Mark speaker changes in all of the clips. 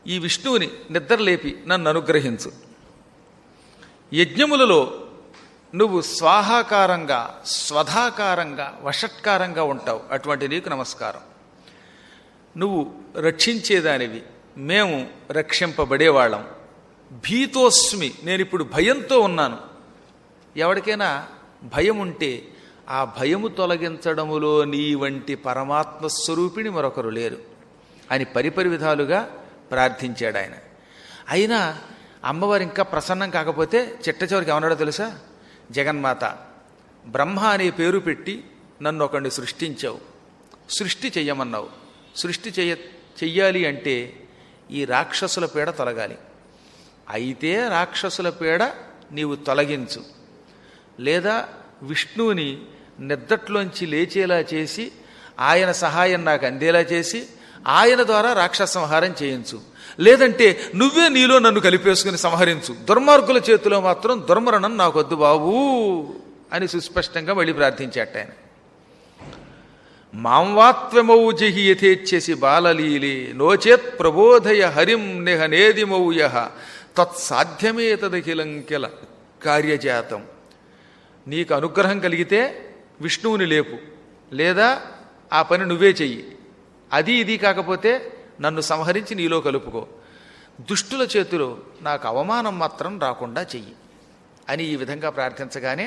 Speaker 1: ఈ విష్ణువుని నిద్రలేపి నన్ను అనుగ్రహించు. యజ్ఞములలో నువ్వు స్వాహాకారంగా, స్వధాకారంగా, వషట్కారంగా ఉంటావు. అటువంటి నీకు నమస్కారం. నువ్వు రక్షించేదానివి, మేము రక్షింపబడేవాళ్ళం. భీతోస్మి, నేనిప్పుడు భయంతో ఉన్నాను. ఎవరికైనా భయం ఉంటే ఆ భయము తొలగించడములో నీ వంటి పరమాత్మ స్వరూపిణి మరొకరు లేరు అని పరిపరి విధాలుగా ప్రార్థించాడు ఆయన. అయినా అమ్మవారు ఇంకా ప్రసన్నం కాకపోతే చిట్ట చివరికి ఏమన్నాడో తెలుసా? జగన్మాత, బ్రహ్మ అనే పేరు పెట్టి నన్ను ఒకడిని సృష్టించావు, సృష్టి చెయ్యమన్నావు. సృష్టి చెయ్యాలి అంటే ఈ రాక్షసుల పీడ తొలగాలి. అయితే రాక్షసుల పీడ నీవు తొలగించు, లేదా విష్ణువుని నిద్దట్లోంచి లేచేలా చేసి ఆయన సహాయం నాకు అందేలా చేసి ఆయన ద్వారా రాక్షస సంహారం చేయించు, లేదంటే నువ్వే నీలో నన్ను కలిపేసుకుని సంహరించు. దుర్మార్గుల చేతిలో మాత్రం దుర్మరణం నాకొద్దు బాబూ అని సుస్పష్టంగా మళ్ళీ ప్రార్థించాట ఆయన. మాంవాత్వమౌ జహి యథేచ్ఛసి బాలలీలే నోచేత్ ప్రబోధయ హరిం నిహ నేదిమౌయ తత్సాధ్యమే తదఖిలంకెల కార్యజాతం. నీకు అనుగ్రహం కలిగితే విష్ణువుని లేపు, లేదా ఆ పని నువ్వే చెయ్యి. అది ఇది కాకపోతే నన్ను సంహరించి నీలో కలుపుకో. దుష్టుల చేతిలో నాకు అవమానం మాత్రం రాకుండా చెయ్యి అని ఈ విధంగా ప్రార్థించగానే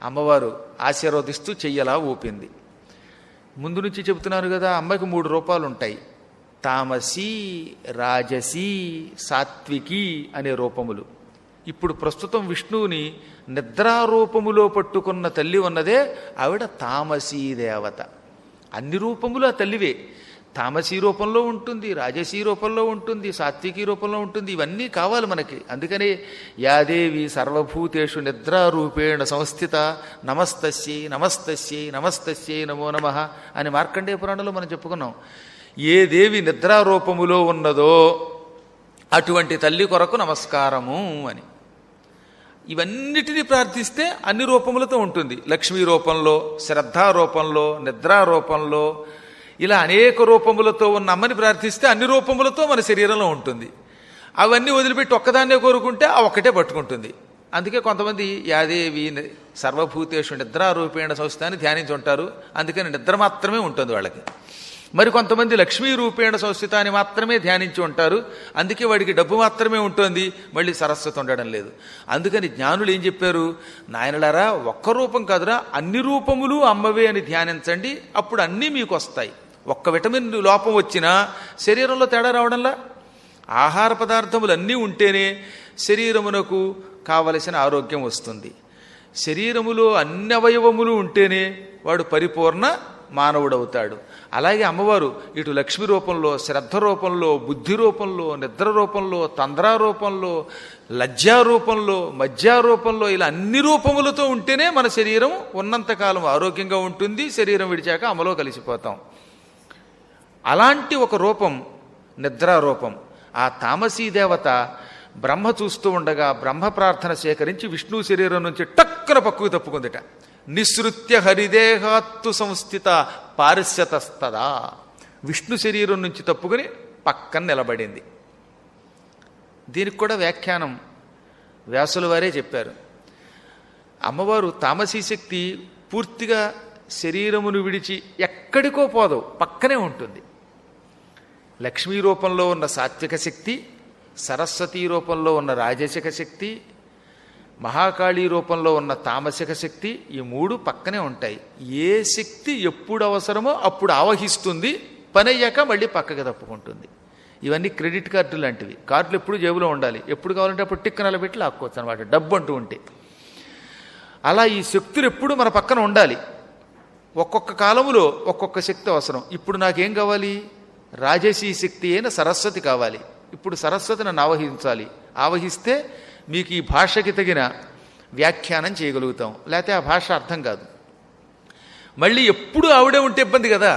Speaker 1: అమ్మవారు ఆశీర్వదిస్తూ చెయ్యలా ఊపింది. ముందు నుంచి చెబుతున్నారు కదా, అమ్మకి 3 రూపాలు ఉంటాయి. తామసీ, రాజసీ, సాత్వికి అనే రూపములు. ఇప్పుడు ప్రస్తుతం విష్ణువుని నిద్రారూపములో పట్టుకున్న తల్లి ఉన్నదే ఆవిడ తామసీ దేవత. అన్ని రూపములు ఆ తల్లివే. తామసీ రూపంలో ఉంటుంది, రాజసీ రూపంలో ఉంటుంది, సాత్వికీ రూపంలో ఉంటుంది. ఇవన్నీ కావాలి మనకి. అందుకనే యాదేవి సర్వభూతేషు నిద్రారూపేణ సంస్థిత నమస్తస్యై నమస్తస్యై నమస్తస్యై నమో నమః అని మార్కండేయ పురాణంలో మనం చెప్పుకున్నాం. ఏ దేవి నిద్రారూపములో ఉన్నదో అటువంటి తల్లి కొరకు నమస్కారము అని. ఇవన్నిటినీ ప్రార్థిస్తే అన్ని రూపములతో ఉంటుంది. లక్ష్మీ రూపంలో, శ్రద్ధా రూపంలో, నిద్రా రూపంలో, ఇలా అనేక రూపములతో ఉన్న అమ్మని ప్రార్థిస్తే అన్ని రూపములతో మన శరీరంలో ఉంటుంది. అవన్నీ వదిలిపెట్టి ఒక్కదాన్నే కోరుకుంటే ఆ ఒక్కటే పట్టుకుంటుంది. అందుకే కొంతమంది యాదేవి సర్వభూతేషు నిద్రారూపేణ సంస్థ అని ధ్యానించి ఉంటారు. అందుకని నిద్ర మాత్రమే ఉంటుంది వాళ్ళకి. మరి కొంతమంది లక్ష్మీ రూపేణ సంస్థిత అని మాత్రమే ధ్యానించి ఉంటారు. అందుకే వాడికి డబ్బు మాత్రమే ఉంటుంది, మళ్ళీ సరస్వతి ఉండడం లేదు. అందుకని జ్ఞానులు ఏం చెప్పారు? నాయనలారా, ఒక్క రూపం కాదురా, అన్ని రూపములు అమ్మవే అని ధ్యానించండి, అప్పుడు అన్నీ మీకు వస్తాయి. ఒక్క విటమిన్ లోపం వచ్చినా శరీరంలో తేడా రావడంలా. ఆహార పదార్థములు అన్నీ ఉంటేనే శరీరమునకు కావలసిన ఆరోగ్యం వస్తుంది. శరీరములో అన్ని అవయవములు ఉంటేనే వాడు పరిపూర్ణ మానవుడవుతాడు. అలాగే అమ్మవారు ఇటు లక్ష్మి రూపంలో, శ్రద్ధ రూపంలో, బుద్ధి రూపంలో, నిద్ర రూపంలో, తంద్రా రూపంలో, లజ్జా రూపంలో, మజ్జా రూపంలో, ఇలా అన్ని రూపములతో ఉంటేనే మన శరీరం ఉన్నంతకాలం ఆరోగ్యంగా ఉంటుంది. శరీరం విడిచాక అమ్మలో కలిసిపోతాం. అలాంటి ఒక రూపం నిద్రారూపం. ఆ తామసీ దేవత బ్రహ్మ చూస్తూ ఉండగా బ్రహ్మ ప్రార్థన సేకరించి విష్ణు శరీరం నుంచి టక్కున పక్కకు తప్పుకుందిట. నిసృత్య హరిదేహాత్తు సంస్థిత పారిశ్యతస్తదా. విష్ణు శరీరం నుంచి తప్పుకుని పక్కన నిలబడింది. దీనికి కూడా వ్యాఖ్యానం వ్యాసుల వారే చెప్పారు. అమ్మవారు తామసీ శక్తి పూర్తిగా శరీరమును విడిచి ఎక్కడికో పోదు, పక్కనే ఉంటుంది. లక్ష్మీ రూపంలో ఉన్న సాత్విక శక్తి, సరస్వతీ రూపంలో ఉన్న రాజసిక శక్తి, మహాకాళీ రూపంలో ఉన్న తామసిక శక్తి, ఈ 3 పక్కనే ఉంటాయి. ఏ శక్తి ఎప్పుడు అవసరమో అప్పుడు ఆవహిస్తుంది, పని అయ్యాక మళ్ళీ పక్కకి తప్పుకుంటుంది. ఇవన్నీ క్రెడిట్ కార్డు లాంటివి. కార్డులు ఎప్పుడు జేబులో ఉండాలి, ఎప్పుడు కావాలంటే అప్పుడు టిక్కనలు పెట్టి లాక్కోవచ్చు అనమాట, డబ్బు అంటూ ఉంటే. అలా ఈ శక్తులు ఎప్పుడు మన పక్కన ఉండాలి. ఒక్కొక్క కాలములో ఒక్కొక్క శక్తి అవసరం. ఇప్పుడు నాకేం కావాలి? రాజసీ శక్తి అయిన సరస్వతి కావాలి. ఇప్పుడు సరస్వతి నన్ను ఆవహించాలి. ఆవహిస్తే మీకు ఈ భాషకి తగిన వ్యాఖ్యానం చేయగలుగుతాం, లేకపోతే ఆ భాష అర్థం కాదు. మళ్ళీ ఎప్పుడు ఆవిడే ఉంటే ఇబ్బంది కదా.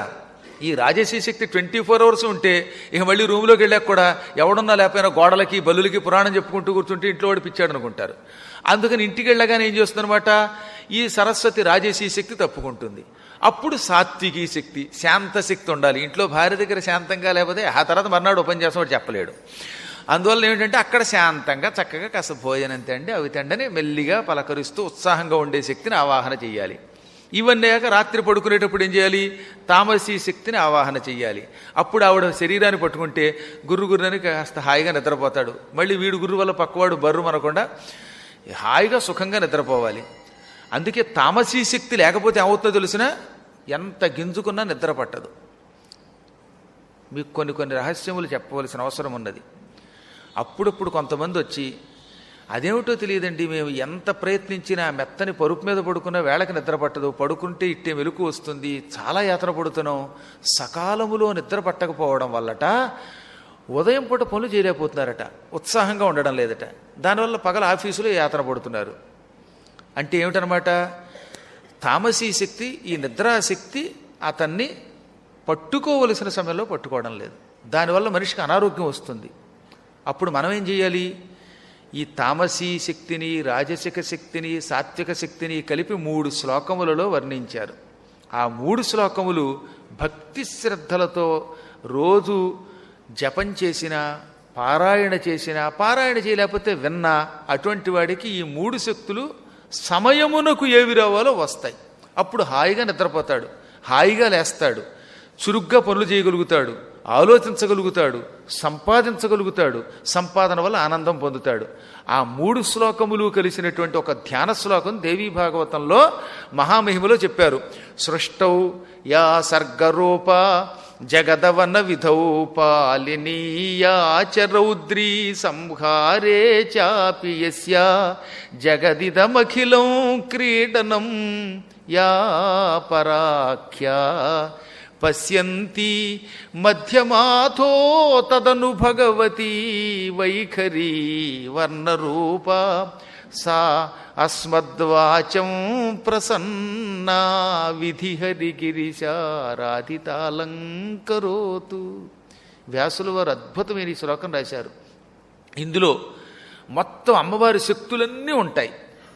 Speaker 1: ఈ రాజసీ శక్తి 24 అవర్స్ ఉంటే ఇక మళ్ళీ రూమ్లోకి వెళ్ళాక కూడా ఎవడున్నా లేకపోయినా గోడలకి బల్లులకి పురాణం చెప్పుకుంటూ కూర్చుంటే ఇంట్లో వాడు పిచ్చాడు అనుకుంటారు. అందుకని ఇంటికి వెళ్ళగానే ఏం చేస్తుందనమాట, ఈ సరస్వతి రాజసీ శక్తి తప్పుకుంటుంది. అప్పుడు సాత్వికీ శక్తి, శాంత శక్తి ఉండాలి. ఇంట్లో భార్య దగ్గర శాంతంగా లేకపోతే ఆ తర్వాత మర్నాడు ఉపన్యాసం వాడు చెప్పలేడు. అందువల్ల ఏమిటంటే అక్కడ శాంతంగా చక్కగా కాస్త భోజనం తిండి అవి తిండని మెల్లిగా పలకరిస్తూ ఉత్సాహంగా ఉండే శక్తిని ఆవాహన చేయాలి. ఇవన్నీ అయ్యాక రాత్రి పడుకునేటప్పుడు ఏం చేయాలి? తామసీ శక్తిని ఆవాహన చేయాలి. అప్పుడు ఆవిడ శరీరాన్ని పట్టుకుంటే గుర్రుని కాస్త హాయిగా నిద్రపోతాడు. మళ్ళీ వీడు గుర్రు వల్ల పక్కవాడు బర్రు అనకుండా హాయిగా సుఖంగా నిద్రపోవాలి. అందుకే తామసీ శక్తి లేకపోతే ఏమవుతుందో తెలిసినా ఎంత గింజుకున్నా నిద్ర పట్టదు. మీకు కొన్ని రహస్యములు చెప్పవలసిన అవసరం ఉన్నది. అప్పుడప్పుడు కొంతమంది వచ్చి అదేమిటో తెలియదండి, మేము ఎంత ప్రయత్నించినా మెత్తని పరుపు మీద పడుకున్న వేళకి నిద్ర పట్టదు, పడుకుంటే ఇట్టే మెలకు వస్తుంది, చాలా యాతన పడుతున్నాం, సకాలములో నిద్ర పట్టకపోవడం వల్లట ఉదయం పూట పనులు చేయలేకపోతున్నారట, ఉత్సాహంగా ఉండడం లేదట, దానివల్ల పగల ఆఫీసులో యాతన పడుతున్నారు. అంటే ఏమిటనమాట? తామసీ శక్తి, ఈ నిద్రాశక్తి అతన్ని పట్టుకోవలసిన సమయంలో పట్టుకోవడం లేదు. దానివల్ల మనిషికి అనారోగ్యం వస్తుంది. అప్పుడు మనం ఏం చేయాలి? ఈ తామసీ శక్తిని, రాజసిక శక్తిని, సాత్విక శక్తిని కలిపి 3 శ్లోకములలో వర్ణించారు. ఆ 3 శ్లోకములు భక్తి శ్రద్ధలతో రోజు జపం చేసినా, పారాయణ చేసినా, పారాయణ చేయలేకపోతే విన్నా, అటువంటి వాడికి ఈ 3 శక్తులు సమయమునకు ఏవి రావాలో వస్తాయి. అప్పుడు హాయిగా నిద్రపోతాడు, హాయిగా లేస్తాడు, చురుగ్గా పనులు చేయగలుగుతాడు, ఆలోచించగలుగుతాడు, సంపాదించగలుగుతాడు, సంపాదన వల్ల ఆనందం పొందుతాడు. ఆ 3 శ్లోకములు కలిసినటువంటి ఒక ధ్యాన శ్లోకం దేవీ భాగవతంలో మహామహిమలో చెప్పారు. సృష్టౌ యా సర్గరూప జగదవన విధౌ పాలినీయాచ రౌద్రీ సంహారే చాపి యస్యా జగదిదమఖిలం క్రీడనం యా పరాఖ్యా పశ్యంతి మధ్యమాథో తదను భగవతి వైఖరీ వర్ణరూప సా అస్మద్వాచం ప్రసన్నా విధిహరిగిరిశారాధితాలంకరోతు. వ్యాసుల వారు అద్భుతమైన ఈ శ్లోకం రాశారు. ఇందులో మొత్తం అమ్మవారి శక్తులన్నీ ఉంటాయి.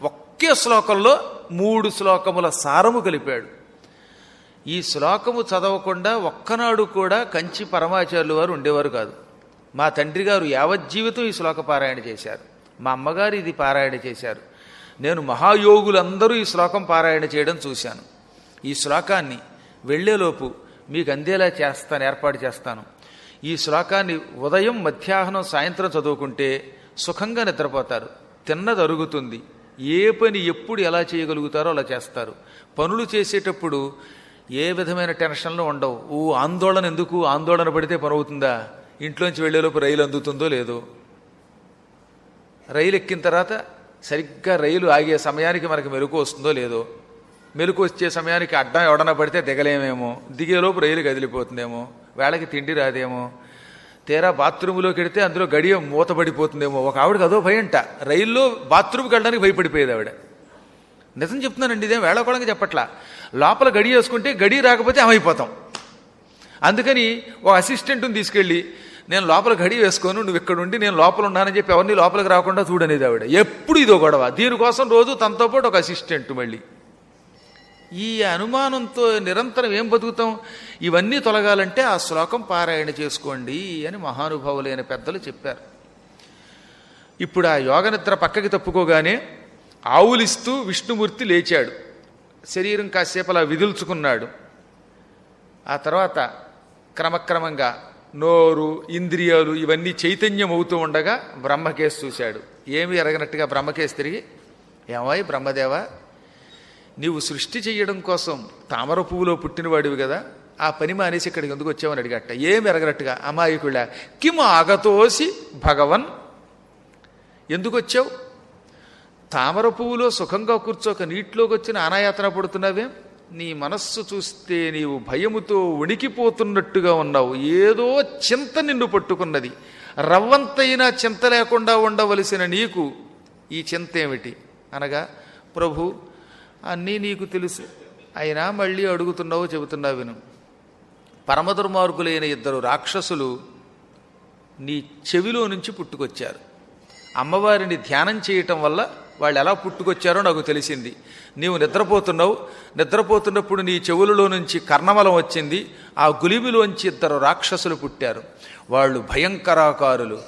Speaker 1: ఒకే శ్లోకంలో 3 శ్లోకముల సారము కలిపాడు. ఈ శ్లోకము చదవకుండా ఒక్కనాడు కూడా కంచి పరమాచార్యులు వారు ఉండేవారు కాదు. మా తండ్రి గారు యావజ్జీవితం ఈ శ్లోక పారాయణ చేశారు, మా అమ్మగారు ఇది పారాయణ చేశారు. నేను మహాయోగులందరూ ఈ శ్లోకం పారాయణ చేయడం చూశాను. ఈ శ్లోకాన్ని వెళ్ళేలోపు మీకు అందేలా ఏర్పాటు చేస్తాను. ఈ శ్లోకాన్ని ఉదయం, మధ్యాహ్నం, సాయంత్రం చదువుకుంటే సుఖంగా నిద్రపోతారు, తిన్నది అరుగుతుంది, ఏ పని ఎప్పుడు ఎలా చేయగలుగుతారో అలా చేస్తారు. పనులు చేసేటప్పుడు ఏ విధమైన టెన్షన్లు ఉండవు. ఆందోళన ఎందుకు? ఆందోళన పడితే పని అవుతుందా? ఇంట్లోంచి వెళ్ళేలోపు రైలు అందుతుందో లేదో, రైలు ఎక్కిన తర్వాత సరిగ్గా రైలు ఆగే సమయానికి మనకి మెలకు వస్తుందో లేదో, మెలకు వచ్చే సమయానికి అడ్డం ఎవడన పడితే దిగలేమేమో, దిగేలోపు రైలు కదిలిపోతుందేమో, వేళకి తిండి రాదేమో, తీరా బాత్రూంలోకి వెడితే అందులో గడియ మూతపడిపోతుందేమో. ఒక ఆవిడకి అదో భయంట, రైల్లో బాత్రూమ్కి వెళ్ళడానికి భయపడిపోయేది ఆవిడ. నిజం చెప్తున్నానండి, ఇదేం వేళకోళంగా చెప్పట్లా. లోపల గడి వేసుకుంటే గడి రాకపోతే ఏమైపోతాం. అందుకని ఒక అసిస్టెంట్ని తీసుకెళ్ళి నేను లోపల గడి వేసుకోను, నువ్వు ఇక్కడ ఉండి నేను లోపల ఉన్నానని చెప్పి ఎవరిని లోపలికి రాకుండా చూడనేది ఆవిడ. ఎప్పుడు ఇదో గొడవ. దీనికోసం రోజు తనతో పాటు ఒక అసిస్టెంట్. మళ్ళీ ఈ అనుమానంతో నిరంతరం ఏం బతుకుతాం? ఇవన్నీ తొలగాలంటే ఆ శ్లోకం పారాయణ చేసుకోండి అని మహానుభావులైన పెద్దలు చెప్పారు. ఇప్పుడు ఆ యోగనిద్ర పక్కకి తప్పుకోగానే ఆవులిస్తూ విష్ణుమూర్తి లేచాడు. శరీరం కాసేపు అలా విదుల్చుకున్నాడు. ఆ తర్వాత క్రమక్రమంగా నోరు, ఇంద్రియాలు ఇవన్నీ చైతన్యం అవుతూ ఉండగా బ్రహ్మకేశ్ చూశాడు. ఏమీ ఎరగనట్టుగా బ్రహ్మకేశ్ తిరిగి, ఏమాయి బ్రహ్మదేవా, నీవు సృష్టి చెయ్యడం కోసం తామర పువ్వులో పుట్టినవాడివి కదా, ఆ పని మానేసి ఇక్కడికి ఎందుకు వచ్చావని అడిగట్ట. ఏమి ఎరగనట్టుగా, అమాయకుళ్ళ కిం ఆగతోసి భగవన్, ఎందుకు వచ్చావు? తామర పువ్వులో సుఖంగా కూర్చోక నీటిలోకి వచ్చి అనాయాతన పడుతున్నావే? నీ మనస్సు చూస్తే నీవు భయముతో వణికిపోతున్నట్టుగా ఉన్నావు. ఏదో చింత నిన్ను పట్టుకున్నది. రవ్వంతైనా చింత లేకుండా ఉండవలసిన నీకు ఈ చింత ఏమిటి అనగా, ప్రభు అన్నీ నీకు తెలుసు, అయినా మళ్ళీ అడుగుతున్నావు, చెబుతున్నావు విను. పరమదుర్మార్గులైన 2 రాక్షసులు నీ చెవిలో నుంచి పుట్టుకొచ్చారు. అమ్మవారిని ధ్యానం చేయటం వల్ల వాళ్ళు ఎలా పుట్టుకొచ్చారో నాకు తెలిసింది. నీవు నిద్రపోతున్నావు, నిద్రపోతున్నప్పుడు నీ చెవులలో నుంచి కర్ణమలం వచ్చింది. ఆ గులిమిలోంచి 2 రాక్షసులు పుట్టారు. వాళ్ళు భయంకరాకారులు.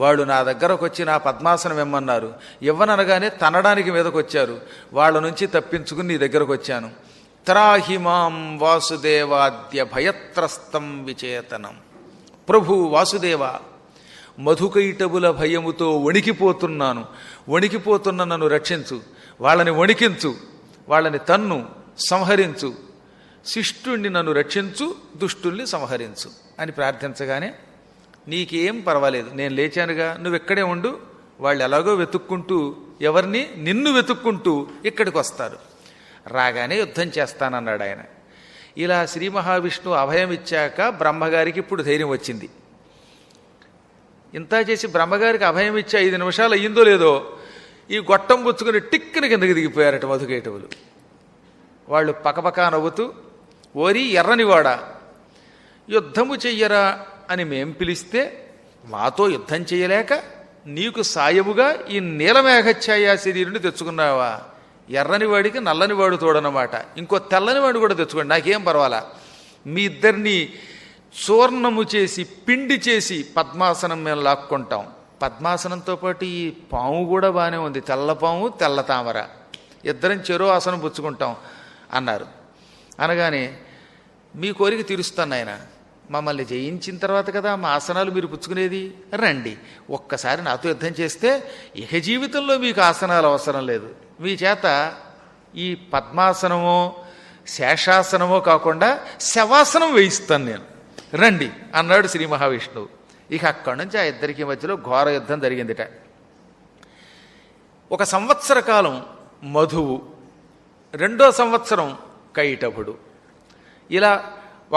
Speaker 1: వాళ్ళు నా దగ్గరకు వచ్చి నా పద్మాసనం ఇమ్మన్నారు. ఇవ్వననగానే తనడానికి మీదకు వచ్చారు. వాళ్ళ నుంచి తప్పించుకుని నీ దగ్గరకు వచ్చాను. త్రాహిమాం వాసుదేవాద్య భయత్రస్తం విచేతనం. ప్రభు వాసుదేవ, మధుకైటబుల భయముతో వణికిపోతున్నాను. వణికిపోతున్న నన్ను రక్షించు, వాళ్ళని వణికించు, వాళ్ళని తన్ను, సంహరించు, శిష్టుణ్ణి నన్ను రక్షించు, దుష్టుల్ని సంహరించు అని ప్రార్థించగానే, నీకేం పర్వాలేదు, నేను లేచానుగా, నువ్వు ఇక్కడే ఉండు, వాళ్ళు ఎలాగో వెతుక్కుంటూ, ఎవరిని, నిన్ను వెతుక్కుంటూ ఇక్కడికి వస్తారు, రాగానే యుద్ధం చేస్తానన్నాడు ఆయన. ఇలా శ్రీ మహావిష్ణువు అభయం ఇచ్చాక బ్రహ్మగారికి ఇప్పుడు ధైర్యం వచ్చింది. ఇంత చేసి బ్రహ్మగారికి అభయం ఇచ్చి 5 నిమిషాలు అయ్యిందో లేదో ఈ గొట్టం పుచ్చుకుని టిక్కుని కిందకి దిగిపోయారట మధుకైటవులు. వాళ్ళు పకపకా నవ్వుతూ, ఓరి ఎర్రనివాడ, యుద్ధము చెయ్యరా అని మేం పిలిస్తే మాతో యుద్ధం చేయలేక నీకు సాయముగా ఈ నీలమేఘఛాయా శరీరుని తెచ్చుకున్నావా? ఎర్రనివాడికి నల్లనివాడు తోడనమాట, ఇంకో తెల్లనివాడు కూడా తెచ్చుకోండి, నాకేం పర్వాలా. మీ ఇద్దరిని చూర్ణము చేసి పిండి చేసి పద్మాసనం మేము లాక్కుంటాం. పద్మాసనంతో పాటు ఈ పాము కూడా బాగానే ఉంది, తెల్ల పాము తెల్ల తామర, ఇద్దరం చెరో ఆసనం పుచ్చుకుంటాం అన్నారు. అనగానే మీ కోరిక తీరుస్తాను ఆయన, మమ్మల్ని జయించిన తర్వాత కదా మా ఆసనాలు మీరు పుచ్చుకునేది, రండి ఒక్కసారి నాతో యుద్ధం చేస్తే ఇక జీవితంలో మీకు ఆసనాలు అవసరం లేదు, మీ చేత ఈ పద్మాసనమో శేషాసనమో కాకుండా శవాసనం వేయిస్తాను నేను, రండి అన్నాడు శ్రీ మహావిష్ణువు. ఇక అక్కడి నుంచి ఆ ఇద్దరికి మధ్యలో ఘోర యుద్ధం జరిగిందిట. 1 సంవత్సర కాలం మధువు, 2వ సంవత్సరం కైటభుడు, ఇలా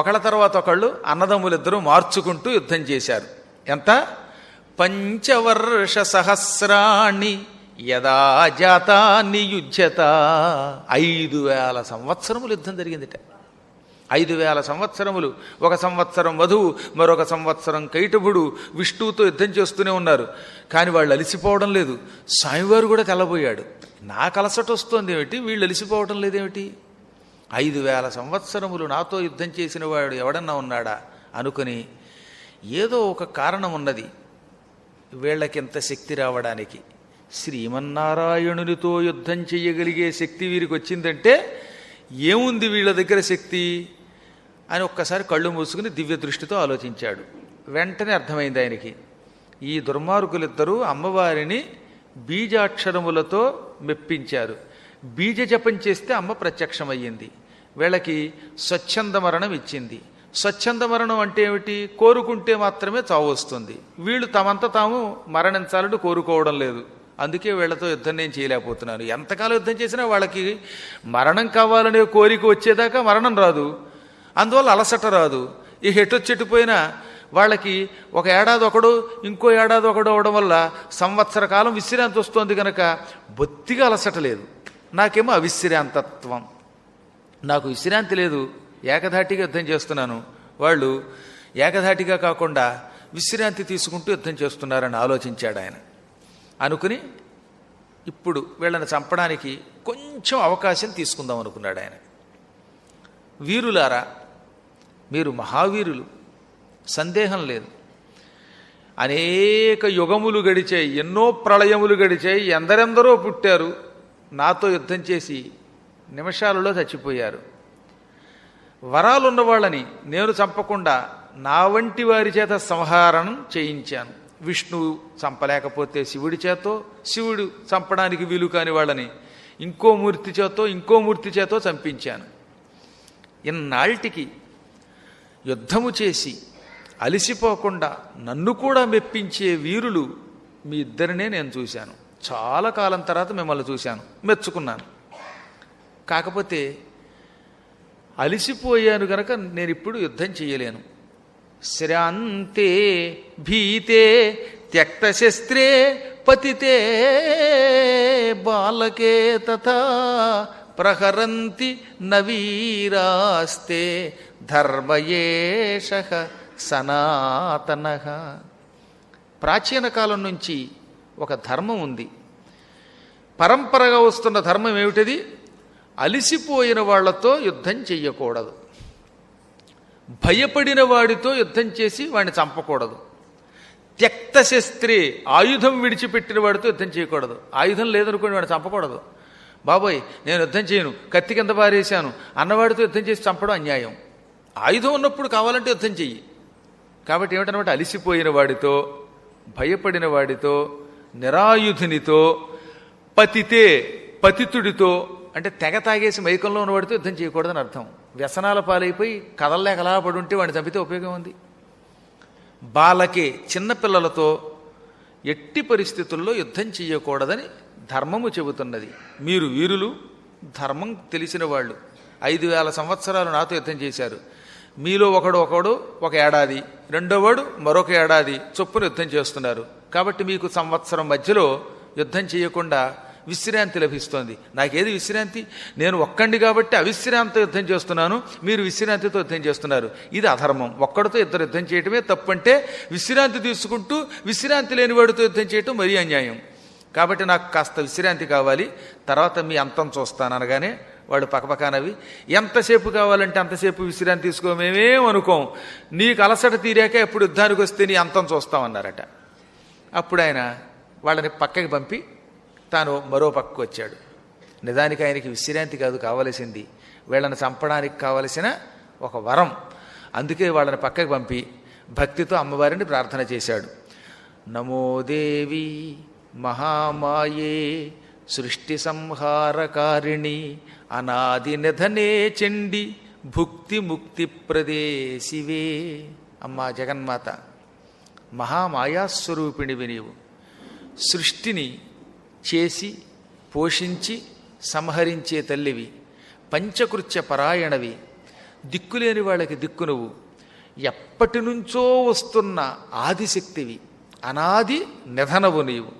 Speaker 1: ఒకళ్ళ తర్వాత ఒకళ్ళు అన్నదమ్ములిద్దరూ మార్చుకుంటూ యుద్ధం చేశారు. ఎంత? 5 వర్ష సహస్రాణి యదా జాతాని యుజ్యత. 5000 సంవత్సరములు యుద్ధం జరిగిందిట. 5000 సంవత్సరములు, 1 సంవత్సరం మధువు, మరొక సంవత్సరం కైటభుడు విష్ణువుతో యుద్ధం చేస్తూనే ఉన్నారు. కానీ వాళ్ళు అలిసిపోవడం లేదు. స్వామివారు కూడా తెల్లబోయాడు, నాకు అలసట వస్తోంది ఏమిటి, వీళ్ళు అలిసిపోవడం లేదేమిటి, 5000 సంవత్సరములు నాతో యుద్ధం చేసిన వాడు ఎవడన్నా ఉన్నాడా అనుకుని, ఏదో ఒక కారణం ఉన్నది వీళ్ళకింత శక్తి రావడానికి. శ్రీమన్నారాయణునితో యుద్ధం చెయ్యగలిగే శక్తి వీరికి వచ్చిందంటే ఏముంది వీళ్ళ దగ్గర శక్తి అని ఒక్కసారి కళ్ళు మూసుకుని దివ్య దృష్టితో ఆలోచించాడు. వెంటనే అర్థమైంది ఆయనకి, ఈ దుర్మార్గులిద్దరూ అమ్మవారిని బీజాక్షరములతో మెప్పించారు. బీజ జపం చేస్తే అమ్మ ప్రత్యక్షమయ్యింది, వీళ్ళకి స్వచ్ఛంద మరణం ఇచ్చింది. స్వచ్ఛంద మరణం అంటే ఏమిటి? కోరుకుంటే మాత్రమే చావు వస్తుంది. వీళ్ళు తమంతా తాము మరణించాలని కోరుకోవడం లేదు, అందుకే వీళ్లతో యుద్ధం నేను చేయలేకపోతున్నాను. ఎంతకాలం యుద్ధం చేసినా వాళ్ళకి మరణం కావాలనే కోరిక వచ్చేదాకా మరణం రాదు, అందువల్ల అలసట రాదు. ఈ హెటొచ్చెట్టుపోయినా వాళ్ళకి 1 ఏడాది ఒకడు, ఇంకో ఏడాది ఒకడు అవడం వల్ల సంవత్సర కాలం విశ్రాంతి వస్తుంది కనుక బొత్తిగా అలసట లేదు. నాకేమో అవిశ్రాంతత్వం, నాకు విశ్రాంతి లేదు, ఏకధాటిగా యుద్ధం చేస్తున్నాను. వాళ్ళు ఏకధాటిగా కాకుండా విశ్రాంతి తీసుకుంటూ యుద్ధం చేస్తున్నారని ఆలోచించాడు ఆయన. అనుకుని ఇప్పుడు వీళ్ళని చంపడానికి కొంచెం అవకాశం తీసుకుందాం అనుకున్నాడు ఆయన. వీరులారా, మీరు మహావీరులు, సందేహం లేదు. అనేక యుగములు గడిచాయి, ఎన్నో ప్రళయములు గడిచాయి, ఎందరెందరో పుట్టారు, నాతో యుద్ధం చేసి నిమిషాలలో చచ్చిపోయారు. వరాలున్న వాళ్ళని నేను చంపకుండా నా వంటి వారి చేత సంహారణం చేయించాను. విష్ణువు చంపలేకపోతే శివుడి చేతో, శివుడు చంపడానికి వీలు కాని వాళ్ళని ఇంకో మూర్తి చేతో చంపించాను. ఇన్నాళ్ళకి యుద్ధము చేసి అలిసిపోకుండా నన్ను కూడా మెప్పించే వీరులు మీ ఇద్దరినే నేను చూశాను. చాలా కాలం తర్వాత మిమ్మల్ని చూశాను, మెచ్చుకున్నాను. కాకపోతే అలిసిపోయాను గనక నేను ఇప్పుడు యుద్ధం చేయలేను. శ్రాంతే భీతే త్యక్తశస్త్రే పతితే బాలకే తథా ప్రహరంతి నవీరాస్తే ధర్మయేషః సనాతనః. ప్రాచీన కాలం నుంచి ఒక ధర్మం ఉంది. పరంపరగా వస్తున్న ధర్మం ఏమిటది? అలిసిపోయిన వాళ్లతో యుద్ధం చెయ్యకూడదు, భయపడిన వాడితో యుద్ధం చేసి వాడిని చంపకూడదు, త్యక్త శస్త్రే ఆయుధం విడిచిపెట్టిన వాడితో యుద్ధం చేయకూడదు. ఆయుధం లేదనుకోండి వాడిని చంపకూడదు. బాబోయ్ నేను యుద్ధం చేయను, కత్తి కింద పారేశాను అన్నవాడితో యుద్ధం చేసి చంపడం అన్యాయం. ఆయుధం ఉన్నప్పుడు కావాలంటే యుద్ధం చెయ్యి. కాబట్టి ఏమిటనమాట, అలిసిపోయిన వాడితో, భయపడిన వాడితో, నిరాయుధునితో, పతితే పతితుడితో అంటే తెగ తాగేసి మైకంలో ఉన్నవాడితో యుద్ధం చేయకూడదని అర్థం. వ్యసనాల పాలైపోయి కదల్లేక అలా పడి ఉంటే వాడిని చంపితే ఉపయోగం ఉంది. బాలకే చిన్నపిల్లలతో ఎట్టి పరిస్థితుల్లో యుద్ధం చేయకూడదని ధర్మము చెబుతున్నది. మీరు వీరులు, ధర్మం తెలిసిన వాళ్ళు 5000 సంవత్సరాలు నాతో యుద్ధం చేశారు. మీలో ఒకడు ఒక ఏడాది, రెండోవాడు మరొక ఏడాది చొప్పున యుద్ధం చేస్తున్నారు. కాబట్టి మీకు సంవత్సరం మధ్యలో యుద్ధం చేయకుండా విశ్రాంతి లభిస్తోంది. నాకేది విశ్రాంతి? నేను ఒక్కండి కాబట్టి అవిశ్రాంత యుద్ధం చేస్తున్నాను, మీరు విశ్రాంతితో యుద్ధం చేస్తున్నారు. ఇది అధర్మం. ఒక్కడితో ఇద్దరు యుద్ధం చేయటమే తప్పంటే విశ్రాంతి తీసుకుంటూ విశ్రాంతి లేని వాడితో యుద్ధం చేయటం మరీ అన్యాయం. కాబట్టి నాకు కాస్త విశ్రాంతి కావాలి, తర్వాత మీ అంతం చూస్తాను అనగానే వాడు పక్కపక్కనవి ఎంతసేపు కావాలంటే అంతసేపు విశ్రాంతి తీసుకో, మేమేం అనుకోం, నీకు అలసట తీరాక ఎప్పుడు యుద్ధానికి వస్తే నీ అంతం చూస్తామన్నారట. అప్పుడు ఆయన వాళ్ళని పక్కకి పంపి తాను మరో పక్కకు వచ్చాడు. నిజానికి ఆయనకి విశ్రాంతి కాదు కావలసింది, వీళ్ళని చంపడానికి కావలసిన ఒక వరం. అందుకే వాళ్ళని పక్కకి పంపి భక్తితో అమ్మవారిని ప్రార్థన చేశాడు. నమో దేవి మహామాయే సృష్టి సంహారకారిణి అనాది నిధనే చండి భుక్తి ముక్తి ప్రదేశివే. అమ్మా జగన్మాత, మహామాయాస్వరూపిణివి నీవు. సృష్టిని చేసి పోషించి సంహరించే తల్లివి, పంచకృత్య పరాయణవి, దిక్కులేని వాళ్ళకి దిక్కు నువ్వు, ఎప్పటి నుంచో వస్తున్న ఆదిశక్తివి, అనాది నిధనవు నీవు.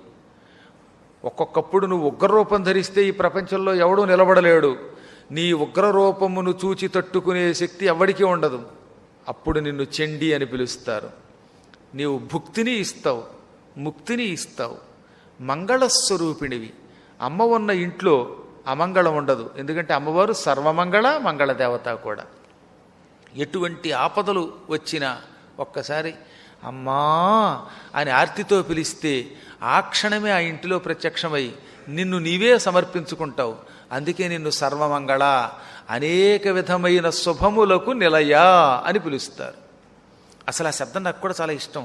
Speaker 1: ఒక్కొక్కప్పుడు నువ్వు ఉగ్రరూపం ధరిస్తే ఈ ప్రపంచంలో ఎవడూ నిలబడలేడు. నీ ఉగ్రరూపమును చూచి తట్టుకునే శక్తి ఎవడికి ఉండదు. అప్పుడు నిన్ను చండి అని పిలుస్తారు. నీవు భుక్తిని ఇస్తావు, ముక్తిని ఇస్తావు, మంగళస్వరూపిణివి. అమ్మ ఉన్న ఇంట్లో అమంగళం ఉండదు. ఎందుకంటే అమ్మవారు సర్వమంగళ మంగళ దేవత కూడా. ఎటువంటి ఆపదలు వచ్చినా ఒక్కసారి అమ్మా అని ఆర్తితో పిలిస్తే ఆ క్షణమే ఆ ఇంటిలో ప్రత్యక్షమై నిన్ను నీవే సమర్పించుకుంటావు. అందుకే నిన్ను సర్వమంగళ, అనేక విధమైన శుభములకు నిలయా అని పిలుస్తారు. అసలు ఆ శబ్దం నాకు కూడా చాలా ఇష్టం.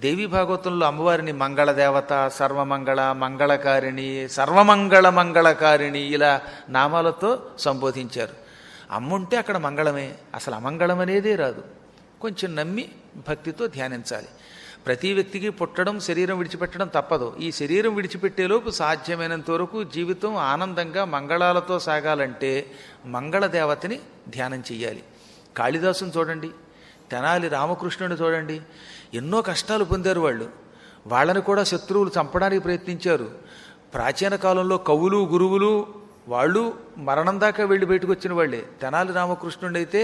Speaker 1: దేవీ భాగవతంలో అమ్మవారిని మంగళదేవత, సర్వమంగళ, మంగళకారిణి, సర్వమంగళ మంగళకారిణి ఇలా నామాలతో సంబోధించారు. అమ్ముంటే అక్కడ మంగళమే, అసలు అమంగళం అనేదే రాదు. కొంచెం నమ్మి భక్తితో ధ్యానించాలి. ప్రతి వ్యక్తికి పుట్టడం, శరీరం విడిచిపెట్టడం తప్పదు. ఈ శరీరం విడిచిపెట్టేలోపు సాధ్యమైనంత వరకు జీవితం ఆనందంగా మంగళాలతో సాగాలంటే మంగళదేవతని ధ్యానం చెయ్యాలి. కాళిదాసుని చూడండి, తెనాలి రామకృష్ణుని చూడండి, ఎన్నో కష్టాలు పొందారు వాళ్ళు. వాళ్ళని కూడా శత్రువులు చంపడానికి ప్రయత్నించారు. ప్రాచీన కాలంలో కవులు, గురువులు వాళ్ళు మరణం దాకా వెళ్ళి బయటకు వచ్చిన వాళ్ళే. తెనాలి రామకృష్ణుడు అయితే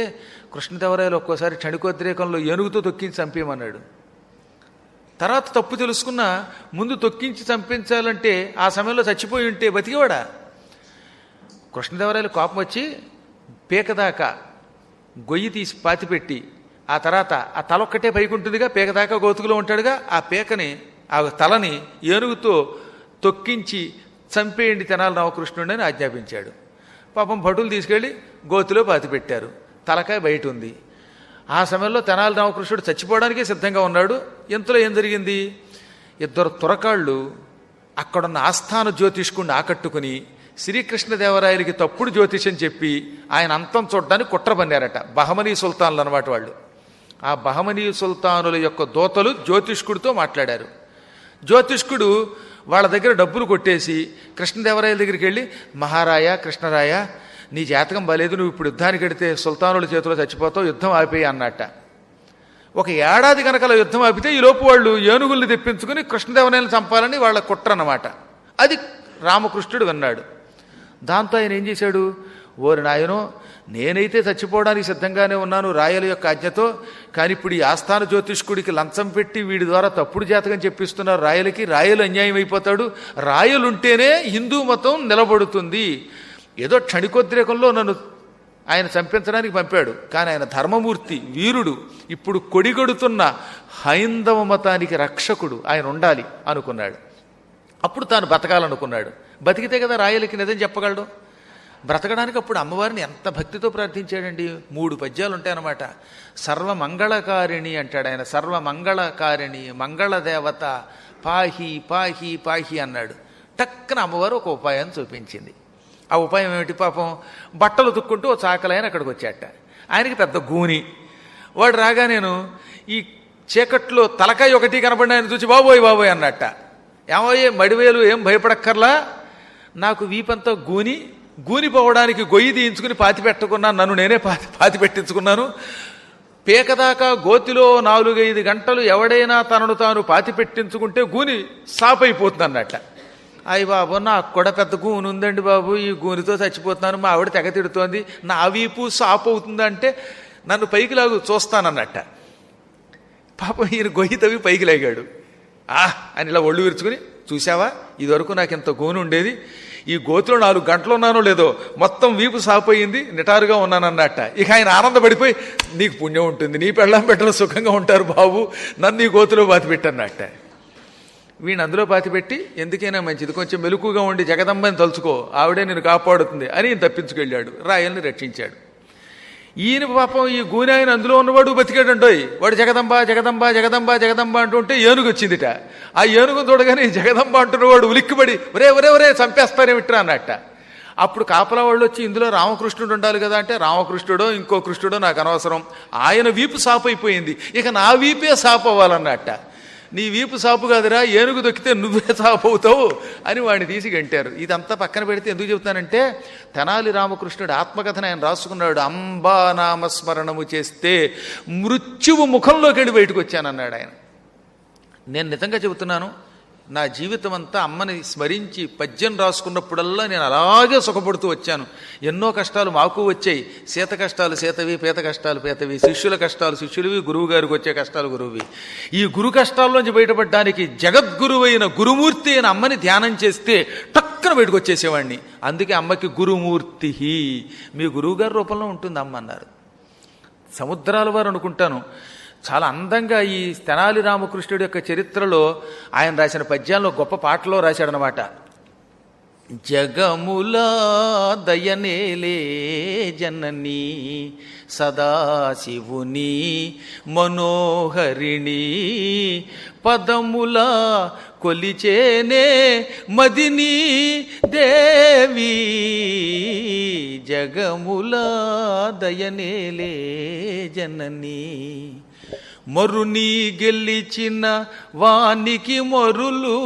Speaker 1: కృష్ణదేవరాయలు ఒక్కోసారి క్షణికోద్రేకంలో ఏనుగుతో తొక్కించి చంపేయమన్నాడు. తర్వాత తప్పు తెలుసుకున్న ముందు తొక్కించి చంపించాలంటే ఆ సమయంలో చచ్చిపోయి ఉంటే బతికేవాడా? కృష్ణదేవరాయలు కోపం వచ్చి పీకదాకా గొయ్యి తీసి పాతిపెట్టి ఆ తర్వాత ఆ తల ఒక్కటే పైకి ఉంటుందిగా, పీకదాకా గోతుకులో ఉంటాడుగా, ఆ పీకని ఆ తలని ఏనుగుతో తొక్కించి చంపేయండి తెనాలి రామకృష్ణుడు అని ఆజ్ఞాపించాడు. పాపం భటులు తీసుకెళ్ళి గోతులో పాతిపెట్టారు. తలకాయ బయట ఉంది. ఆ సమయంలో తెనాలి రామకృష్ణుడు చచ్చిపోవడానికే సిద్ధంగా ఉన్నాడు. ఇంతలో ఏం జరిగింది? ఇద్దరు తురకాళ్ళు అక్కడున్న ఆస్థాన జ్యోతిష్కుడిని ఆకట్టుకుని శ్రీకృష్ణదేవరాయలకి తప్పుడు జ్యోతిషం చెప్పి ఆయన అంతం చూడడానికి కుట్ర పన్నారట. బహమనీ సుల్తాన్లు అన్నమాట వాళ్ళు. ఆ బహమనీ సుల్తానుల యొక్క దూతలు జ్యోతిష్కుడితో మాట్లాడారు. జ్యోతిష్కుడు వాళ్ళ దగ్గర డబ్బులు కొట్టేసి కృష్ణదేవరాయల దగ్గరికి వెళ్ళి, మహారాయ కృష్ణరాయ, నీ జాతకం బాలేదు, నువ్వు ఇప్పుడు యుద్ధానికి వెడితే సుల్తానుల చేతిలో చచ్చిపోతావు, యుద్ధం ఆపేయి అన్నట్ట. ఒక ఏడాది కనుకల యుద్ధం ఆపితే ఈలోపు వాళ్ళు ఏనుగుల్ని తెప్పించుకుని కృష్ణదేవరాయలను చంపాలని వాళ్ళ కుట్ర అన్నమాట. అది రామకృష్ణుడు విన్నాడు. దాంతో ఆయన ఏం చేశాడు? ఓరి నాయనో, నేనైతే చచ్చిపోవడానికి సిద్ధంగానే ఉన్నాను రాయల యొక్క ఆజ్ఞతో. కానీ ఇప్పుడు ఈ ఆస్థాన జ్యోతిష్కుడికి లంచం పెట్టి వీడి ద్వారా తప్పుడు జాతకం చెప్పిస్తున్నారు రాయలకి. రాయలు అన్యాయం అయిపోతాడు. రాయలుంటేనే హిందూ మతం నిలబడుతుంది. ఏదో క్షణికోద్రేకంలో నన్ను ఆయన చంపించడానికి పంపాడు. కానీ ఆయన ధర్మమూర్తి, వీరుడు, ఇప్పుడు కొడిగొడుతున్న హైందవ మతానికి రక్షకుడు ఆయన ఉండాలి అనుకున్నాడు. అప్పుడు తాను బతకాలనుకున్నాడు. బతికితే కదా రాయలకి నిజం చెప్పగలడు. బ్రతకడానికి అప్పుడు అమ్మవారిని ఎంత భక్తితో ప్రార్థించాడండి. 3 పద్యాలు ఉంటాయన్నమాట. సర్వమంగళకారిణి అంటాడు ఆయన. సర్వమంగళకారిణి, మంగళదేవత, పాహి పాహి పాహి అన్నాడు. టక్కన అమ్మవారు ఒక ఉపాయాన్ని చూపించింది. ఆ ఉపాయం ఏమిటి? పాపం బట్టలు తుక్కుంటూ ఓ చాకలైన అక్కడికి వచ్చాట. ఆయనకి పెద్ద గూని. వాడు రాగా నేను ఈ చీకట్లో తలకాయ ఒకటి కనబడిన ఆయన చూసి బాబోయ్ బాబోయ్ అన్నట్ట. ఏమోయే మడివేలు, ఏం భయపడక్కర్లా, నాకు వీపంతా గూనిపోవడానికి గొయ్యి తీయించుకుని పాతి పెట్టుకున్నాను. నన్ను నేనే పాతి పెట్టించుకున్నాను. పేకదాకా గోతిలో 4-5 గంటలు ఎవడైనా తనను తాను పాతి పెట్టించుకుంటే గూని సాపైపోతుంది అన్నట్ట. అయ్యి బాబు నాకు కూడా పెద్ద గూని ఉందండి బాబు, ఈ గూనితో చచ్చిపోతున్నాను, మా ఆవిడ తెగ తిడుతోంది, నా వీపు సాపు అవుతుందంటే నన్ను పైకి లాగు చూస్తానన్నట్ట. పాపం ఈయన గొయ్యి తవ్వి పైకి లాగాడు. అని ఇలా ఒళ్ళు విరుచుకుని, చూసావా ఇదివరకు నాకు ఇంత గూని ఉండేది, ఈ గోతిలో 4 గంటలు ఉన్నానో లేదో మొత్తం వీపు సాపోయింది, నిటారుగా ఉన్నానన్నట్ట. ఇక ఆయన ఆనందపడిపోయి, నీకు పుణ్యం ఉంటుంది, నీ పెళ్ళాం పెట్టలు సుఖంగా ఉంటారు బాబు, నన్ను ఈ గోతిలో పాతి పెట్టన్నట్ట. వీడిని అందులో పాతిపెట్టి, ఎందుకైనా మంచిది కొంచెం మెలకుగా ఉండి జగదంబని తలుచుకో, ఆవిడే నేను కాపాడుతుంది అని ఈయన తప్పించుకెళ్ళాడు. రాయల్ని రక్షించాడు. ఈయన పాపం ఈ గూని ఆయన అందులో ఉన్నవాడు బతికాడంటోయ్. వాడు జగదంబ జగదంబ జగదంబ జగదంబ అంటుంటే ఏనుగు వచ్చిందిట. ఆ ఏనుగు చూడగానే జగదంబ అంటున్నవాడు ఉలిక్కిపడి, ఒరే ఒరే ఒరే చంపేస్తారేమిట్రా అన్నట్ట. అప్పుడు కాపలా వాళ్ళు వచ్చి, ఇందులో రామకృష్ణుడు ఉండాలి కదా అంటే, రామకృష్ణుడో ఇంకో కృష్ణుడో నాకు అనవసరం, ఆయన వీపు సాపు అయిపోయింది, ఇక నా వీపే సాపు అవ్వాలన్నట్ట. నీ వీపు సాపు కాదురా, ఏనుగు దొక్కితే నువ్వే సాపు అవుతావు అని వాడిని తీసి గంటారు. ఇదంతా పక్కన పెడితే ఎందుకు చెబుతానంటే, తెనాలి రామకృష్ణుడు ఆత్మకథను ఆయన రాసుకున్నాడు. అంబా నామస్మరణము చేస్తే మృత్యువు ముఖంలోకి వెళ్ళి బయటకు వచ్చానన్నాడు ఆయన. నేను నిజంగా చెబుతున్నాను, నా జీవితం అంతా అమ్మని స్మరించి పద్యం రాసుకున్నప్పుడల్లా నేను అలాగే సుఖపడుతూ వచ్చాను. ఎన్నో కష్టాలు మాకు వచ్చాయి. సీత కష్టాలు సీతవి, పీత కష్టాలు పీతవి, శిష్యుల కష్టాలు శిష్యులవి, గురువు గారికి వచ్చే కష్టాలు గురువువి. ఈ గురు కష్టాల్లోంచి బయటపడడానికి జగద్గురువైన గురుమూర్తి అయిన అమ్మని ధ్యానం చేస్తే టక్కన బయటకు వచ్చేసేవాడిని. అందుకే అమ్మకి గురుమూర్తి, మీ గురువుగారి రూపంలో ఉంటుంది అమ్మ అన్నారు. సముద్రాల వారు అనుకుంటాను చాలా అందంగా ఈ తెనాలి రామకృష్ణుడి యొక్క చరిత్రలో ఆయన రాసిన పద్యాల్లో గొప్ప పాటలో రాశాడనమాట. జగములా దయనేలే జననీ సదాశివుని మనోహరిణి పదములా కొలిచేనే మదిని దేవి జగములా దయనేలే జననీ మరుని గెలిచిన వానికి మరులు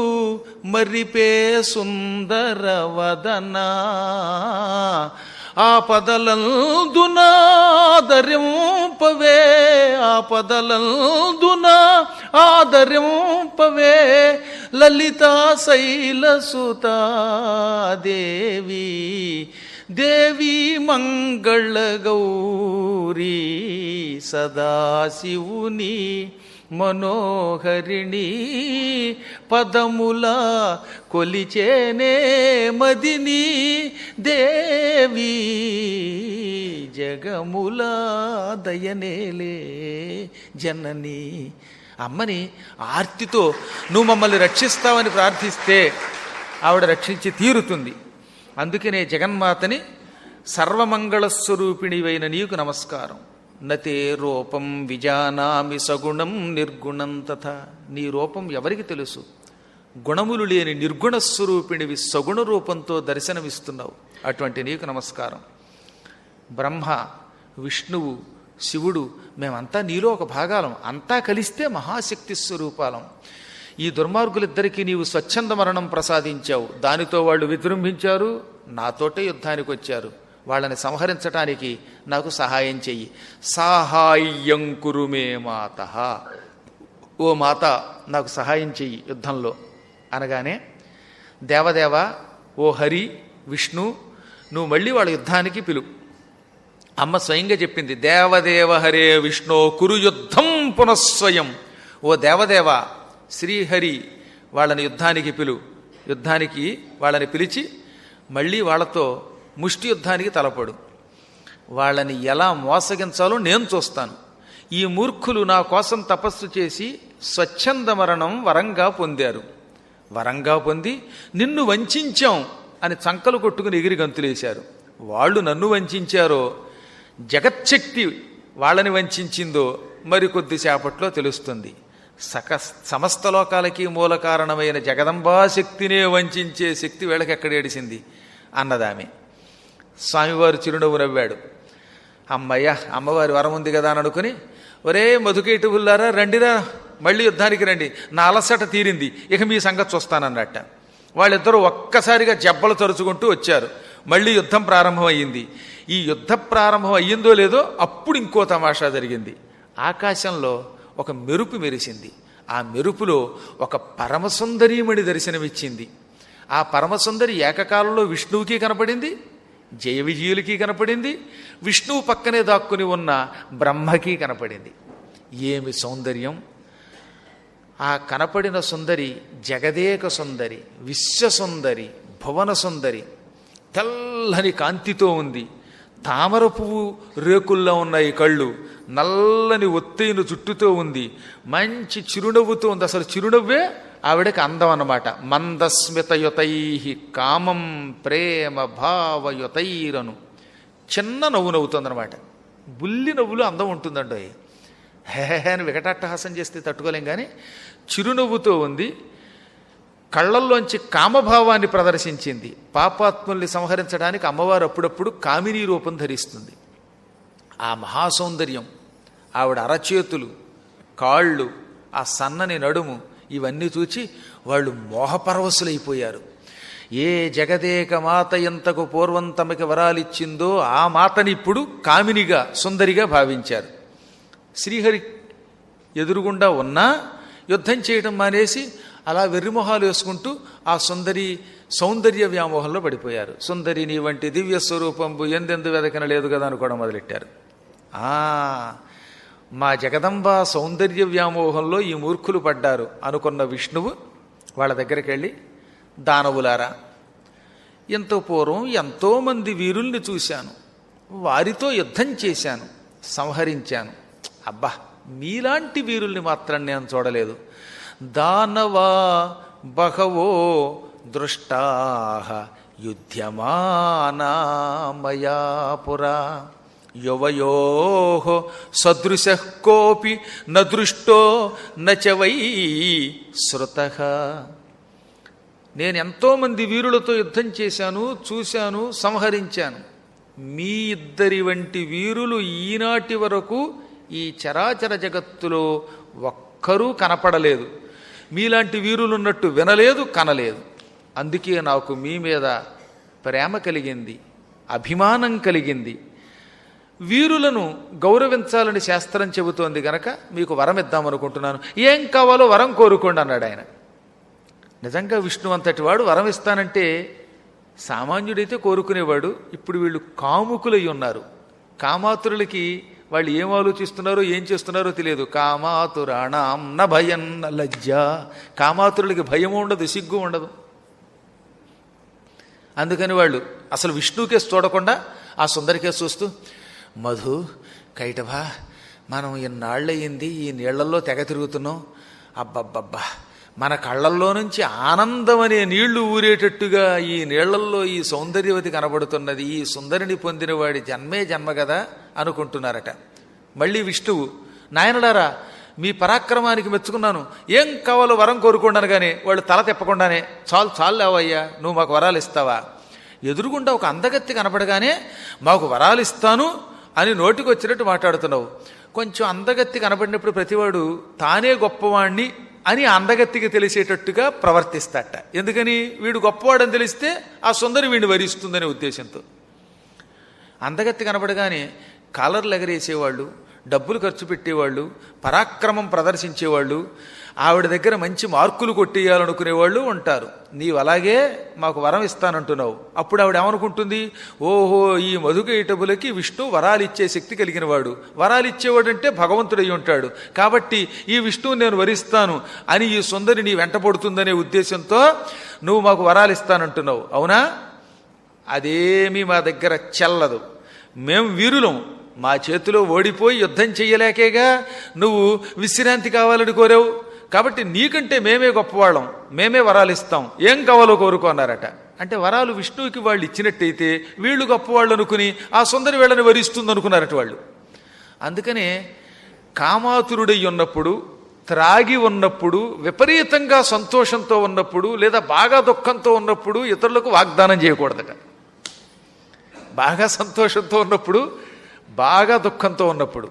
Speaker 1: మరిపే సుందర వదనా ఆపదలందునాదరింపవే ఆదరింపవే లలితా శైలసుతా దేవి దేవి మంగళ గౌరీ సదాశివుని మనోహరిణి పదములా కొలిచేనే మదిని దేవి జగములా దయనేలే జనని. అమ్మని ఆర్తితో నువ్వు మమ్మల్ని రక్షిస్తావని ప్రార్థిస్తే ఆవిడ రక్షించి తీరుతుంది. అందుకనే జగన్మాతని సర్వమంగళస్వరూపిణివైన నీకు నమస్కారం. నతే రూపం విజానామి సగుణం నిర్గుణం తథా. నీ రూపం ఎవరికి తెలుసు? గుణములు లేని నిర్గుణస్వరూపిణివి సగుణ రూపంతో దర్శనమిస్తున్నావు. అటువంటి నీకు నమస్కారం. బ్రహ్మ, విష్ణువు, శివుడు మేమంతా నీలో ఒక భాగాలం, అంతా కలిస్తే మహాశక్తి స్వరూపాలం. ఈ దుర్మార్గులిద్దరికీ నీవు స్వచ్ఛంద మరణం ప్రసాదించావు. దానితో వాళ్ళు విజృంభించారు, నాతోటే యుద్ధానికి వచ్చారు. వాళ్ళని సంహరించటానికి నాకు సహాయం చెయ్యి. సాహాయ్యం కురుమే మాత, ఓ మాత నాకు సహాయం చెయ్యి యుద్ధంలో అనగానే, దేవదేవ ఓ హరి విష్ణు నువ్వు మళ్ళీ వాళ్ళ యుద్ధానికి పిలువు. అమ్మ స్వయంగా చెప్పింది, దేవదేవ హరే విష్ణు కురు యుద్ధం పునఃస్వయం. ఓ దేవదేవ, శ్రీహరి వాళ్ళని యుద్ధానికి వాళ్ళని పిలిచి మళ్ళీ వాళ్ళతో ముష్టి యుద్ధానికి తలపడు. వాళ్ళని ఎలా మోసగించాలో నేను చూస్తాను. ఈ మూర్ఖులు నా కోసం తపస్సు చేసి స్వచ్ఛంద మరణం వరంగా పొందారు. వరంగా పొంది నిన్ను వంచాం అని చంకలు కొట్టుకుని ఎగిరి గంతులేశారు. వాళ్ళు నన్ను వంచారో జగచ్చక్తి వాళ్ళని వంచిందో మరికొద్దిసేపట్లో తెలుస్తుంది. సమస్త లోకాలకి మూల కారణమైన జగదంబాశక్తినే వంచే శక్తి వీళ్ళకి ఎక్కడ ఏడిసింది అన్నదామె. స్వామివారు చిరునవ్వు నవ్వాడు. అమ్మయ్య, అమ్మవారి వరం ఉంది కదా అని అనుకుని, ఒరే మధుకేటువుల్లారా రండిరా, మళ్ళీ యుద్ధానికి రండి, నా అలసట తీరింది, ఇక మీ సంగతి చూస్తానన్నట్ట. వాళ్ళిద్దరూ ఒక్కసారిగా జబ్బలు తరుచుకుంటూ వచ్చారు. మళ్ళీ యుద్ధం ప్రారంభమయ్యింది. ఈ యుద్ధ ప్రారంభం అయ్యిందో లేదో అప్పుడు ఇంకో తమాషా జరిగింది. ఆకాశంలో ఒక మెరుపు మెరిసింది. ఆ మెరుపులో ఒక పరమసుందరీమణి దర్శనమిచ్చింది. ఆ పరమసుందరి ఏకకాలంలో విష్ణువుకి కనపడింది, జయ విజయులకి కనపడింది, విష్ణువు పక్కనే దాక్కుని ఉన్న బ్రహ్మకి కనపడింది. ఏమి సౌందర్యం! ఆ కనపడిన సుందరి జగదేక సుందరి, విశ్వసుందరి, భువన సుందరి. తెల్లని కాంతితో ఉంది. తామర పువ్వు రేకుల్లో ఉన్నాయి కళ్ళు. నల్లని ఒత్తైన జుట్టుతో ఉంది. మంచి చిరునవ్వుతో ఉంది. అసలు చిరునవ్వే ఆవిడకి అందం అన్నమాట. మందస్మితయుతై కామం ప్రేమ భావయుతైరను. చిన్న నవ్వు నవ్వుతుందన్నమాట. బుల్లి నవ్వులు అందం ఉంటుందండి. హే అని వికటాట్టహాసం చేస్తే తట్టుకోలేం, కానీ చిరునవ్వుతో ఉంది. కళ్ళల్లోంచి కామభావాన్ని ప్రదర్శించింది. పాపాత్ముల్ని సంహరించడానికి అమ్మవారు అప్పుడప్పుడు కామినీ రూపం ధరిస్తుంది. ఆ మహాసౌందర్యం, ఆవిడ అరచేతులు, కాళ్ళు, ఆ సన్నని నడుము ఇవన్నీ చూచి వాళ్ళు మోహపరవశులైపోయారు. ఏ జగదేక మాత ఎంతకు పూర్వం తమకి వరాలిచ్చిందో ఆ మాతని ఇప్పుడు కామినిగా, సుందరిగా భావించారు. శ్రీహరి ఎదురుగుండా ఉన్నా యుద్ధం చేయడం మానేసి అలా వెర్రిమొహాలు వేసుకుంటూ ఆ సౌందర్య వ్యామోహంలో పడిపోయారు. సుందరి నీ వంటి దివ్య స్వరూపంబు ఎందెందు వెదకన లేదు కదా అనుకోవడం మొదలెట్టారు. మా జగదంబ సౌందర్య వ్యామోహంలో ఈ మూర్ఖులు పడ్డారు అనుకున్న విష్ణువు వాళ్ళ దగ్గరికి వెళ్ళి, దానవులారా, ఎంతో పూర్వం ఎంతోమంది వీరుల్ని చూశాను, వారితో యుద్ధం చేశాను, సంహరించాను. అబ్బా, మీలాంటి వీరుల్ని మాత్రం నేను చూడలేదు. దానవా బహవో దృష్టాః యుధ్యమానా మయా పురా యువయోః సదృశః కోపి న దృష్టో న చ వై శ్రుతః. నేను ఎంతోమంది వీరులతో యుద్ధం చేశాను, చూశాను, సంహరించాను. మీ ఇద్దరి వంటి వీరులు ఈనాటి వరకు ఈ చరాచర జగత్తులో ఒక్కరూ కనపడలేదు. మీలాంటి వీరులున్నట్టు వినలేదు, కనలేదు. అందుకే నాకు మీ మీద ప్రేమ కలిగింది, అభిమానం కలిగింది. వీరులను గౌరవించాలని శాస్త్రం చెబుతోంది గనక మీకు వరం ఇద్దామనుకుంటున్నాను. ఏం కావాలో వరం కోరుకోండి అన్నాడు ఆయన. నిజంగా విష్ణు అంతటి వాడు వరం ఇస్తానంటే సామాన్యుడైతే కోరుకునేవాడు. ఇప్పుడు వీళ్ళు కాముకులై ఉన్నారు. కామాతురులకి వాళ్ళు ఏం ఆలోచిస్తున్నారో ఏం చేస్తున్నారో తెలియదు. కామాతురాణం న భయం న లజ్జ. కామాతురులకి భయం ఉండదు, సిగ్గు ఉండదు. అందుకని వాళ్ళు అసలు విష్ణుకేసి చూడకుండా ఆ సుందరికేసి చూస్తూ, మధు, కైటభా, మనం ఇన్నాళ్ళయింది ఈ నీళ్లలో తెగ తిరుగుతున్నాం. అబ్బబ్బబ్బా, మన కళ్ళల్లో నుంచి ఆనందం అనే నీళ్లు ఊరేటట్టుగా ఈ నీళ్లల్లో ఈ సౌందర్యవతి కనబడుతున్నది. ఈ సుందరిని పొందినవాడి జన్మే జన్మ కదా అనుకుంటున్నారట. మళ్ళీ విష్ణువు, నాయనలారా, మీ పరాక్రమానికి మెచ్చుకున్నాను, ఏం కావాలో వరం కోరుకున్నాను. కానీ వాళ్ళు తల తిప్పకుండానే, చాలు లేవయ్యా, నువ్వు మాకు వరాలు ఇస్తావా? ఎదురుగుండా ఒక అందగత్తి కనపడగానే మాకు వరాలు ఇస్తాను అని నోటికి వచ్చినట్టు మాట్లాడుతున్నావు. కొంచెం అందగత్తి కనపడినప్పుడు ప్రతివాడు తానే గొప్పవాణ్ణి అని అందగత్తికి తెలిసేటట్టుగా ప్రవర్తిస్తాట. ఎందుకని? వీడు గొప్పవాడని తెలిస్తే ఆ సుందరి వీడిని వరిస్తుందనే ఉద్దేశంతో. అందగత్తి కనపడగానే కాలర్లు ఎగరేసేవాళ్ళు, డబ్బులు ఖర్చు పెట్టేవాళ్ళు, పరాక్రమం ప్రదర్శించేవాళ్ళు, ఆవిడ దగ్గర మంచి మార్కులు కొట్టేయాలనుకునేవాళ్ళు ఉంటారు. నీవు అలాగే మాకు వరం ఇస్తానంటున్నావు. అప్పుడు ఆవిడ ఏమనుకుంటుంది, ఓహో ఈ మధుకైటబులకి విష్ణు వరాలు ఇచ్చే శక్తి కలిగిన వాడు, వరాలు ఇచ్చేవాడు అంటే భగవంతుడై ఉంటాడు, కాబట్టి ఈ విష్ణువు నేను వరిస్తాను అని ఈ సుందరి నీ వెంటపడుతుందనే ఉద్దేశంతో నువ్వు మాకు వరాలు ఇస్తానంటున్నావు, అవునా? అదేమీ మా దగ్గర చెల్లదు. మేం వీరులం, మా చేతిలో ఓడిపోయి యుద్ధం చెయ్యలేకేగా నువ్వు విశ్రాంతి కావాలని కోరావు, కాబట్టి నీకంటే మేమే గొప్పవాళ్ళం, మేమే వరాలు ఇస్తాం, ఏం కావాలో కోరుకో అన్నారట. అంటే వరాలు విష్ణువుకి వాళ్ళు ఇచ్చినట్టయితే వీళ్ళు గొప్పవాళ్ళు అనుకుని ఆ సుందరి వీళ్ళని వరిస్తుంది అనుకున్నారట వాళ్ళు. అందుకనే కామాతురుడై ఉన్నప్పుడు, త్రాగి ఉన్నప్పుడు, విపరీతంగా సంతోషంతో ఉన్నప్పుడు, లేదా బాగా దుఃఖంతో ఉన్నప్పుడు ఇతరులకు వాగ్దానం చేయకూడదట. బాగా సంతోషంతో ఉన్నప్పుడు, బాగా దుఃఖంతో ఉన్నప్పుడు,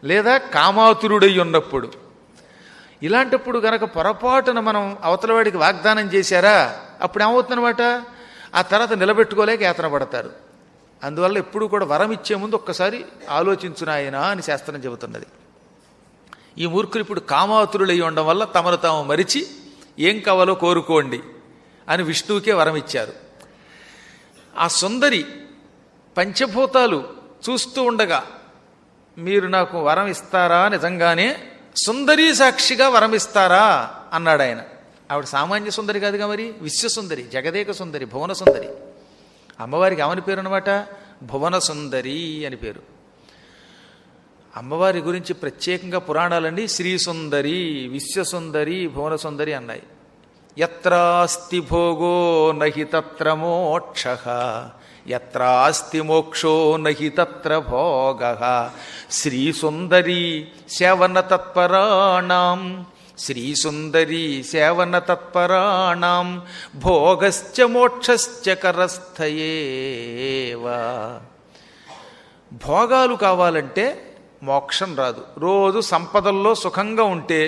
Speaker 1: లేదా కామాతురుడై ఉన్నప్పుడు, ఇలాంటప్పుడు గనక పొరపాటున మనం అవతలవాడికి వాగ్దానం చేశారా అప్పుడు ఏమవుతుందన్నమాట, ఆ తర్వాత నిలబెట్టుకోలేక యాతన పడతారు. అందువల్ల ఎప్పుడు కూడా వరం ఇచ్చే ముందు ఒక్కసారి ఆలోచించునాయనా అని శాస్త్రం చెబుతున్నది. ఈ మూర్ఖులు ఇప్పుడు కామాతురులై ఉండడం వల్ల తమను తాము మరిచి ఏం కావాలో కోరుకోండి అని విష్ణువుకే వరం ఇచ్చారు. ఆ సుందరి పంచభూతాలు చూస్తూ ఉండగా మీరు నాకు వరం ఇస్తారా, నిజంగానే సుందరీ సాక్షిగా వరం ఇస్తారా అన్నాడు ఆయన. ఆవిడ సామాన్య సుందరి కాదుగా, మరి విశ్వసుందరి, జగదేక సుందరి, భువన సుందరి. అమ్మవారికి ఏమని పేరు అనమాట, భువన సుందరి అని పేరు. అమ్మవారి గురించి ప్రత్యేకంగా పురాణాలన్నీ శ్రీ సుందరి, విశ్వసుందరి, భువన సుందరి అన్నాయి. యత్రాస్తి భోగో నహి తత్ర మోక్షః, యత్రాస్తి మోక్షో నహి తత్ర భోగః, శ్రీసుందరీ సేవన తత్పరాణాం, శ్రీసుందరీ సేవన తత్పరాణాం, భోగశ్చ మోక్షశ్చ కరస్థయేవ. భోగాలు కావాలంటే మోక్షం రాదు. రోజు సంపదల్లో సుఖంగా ఉంటే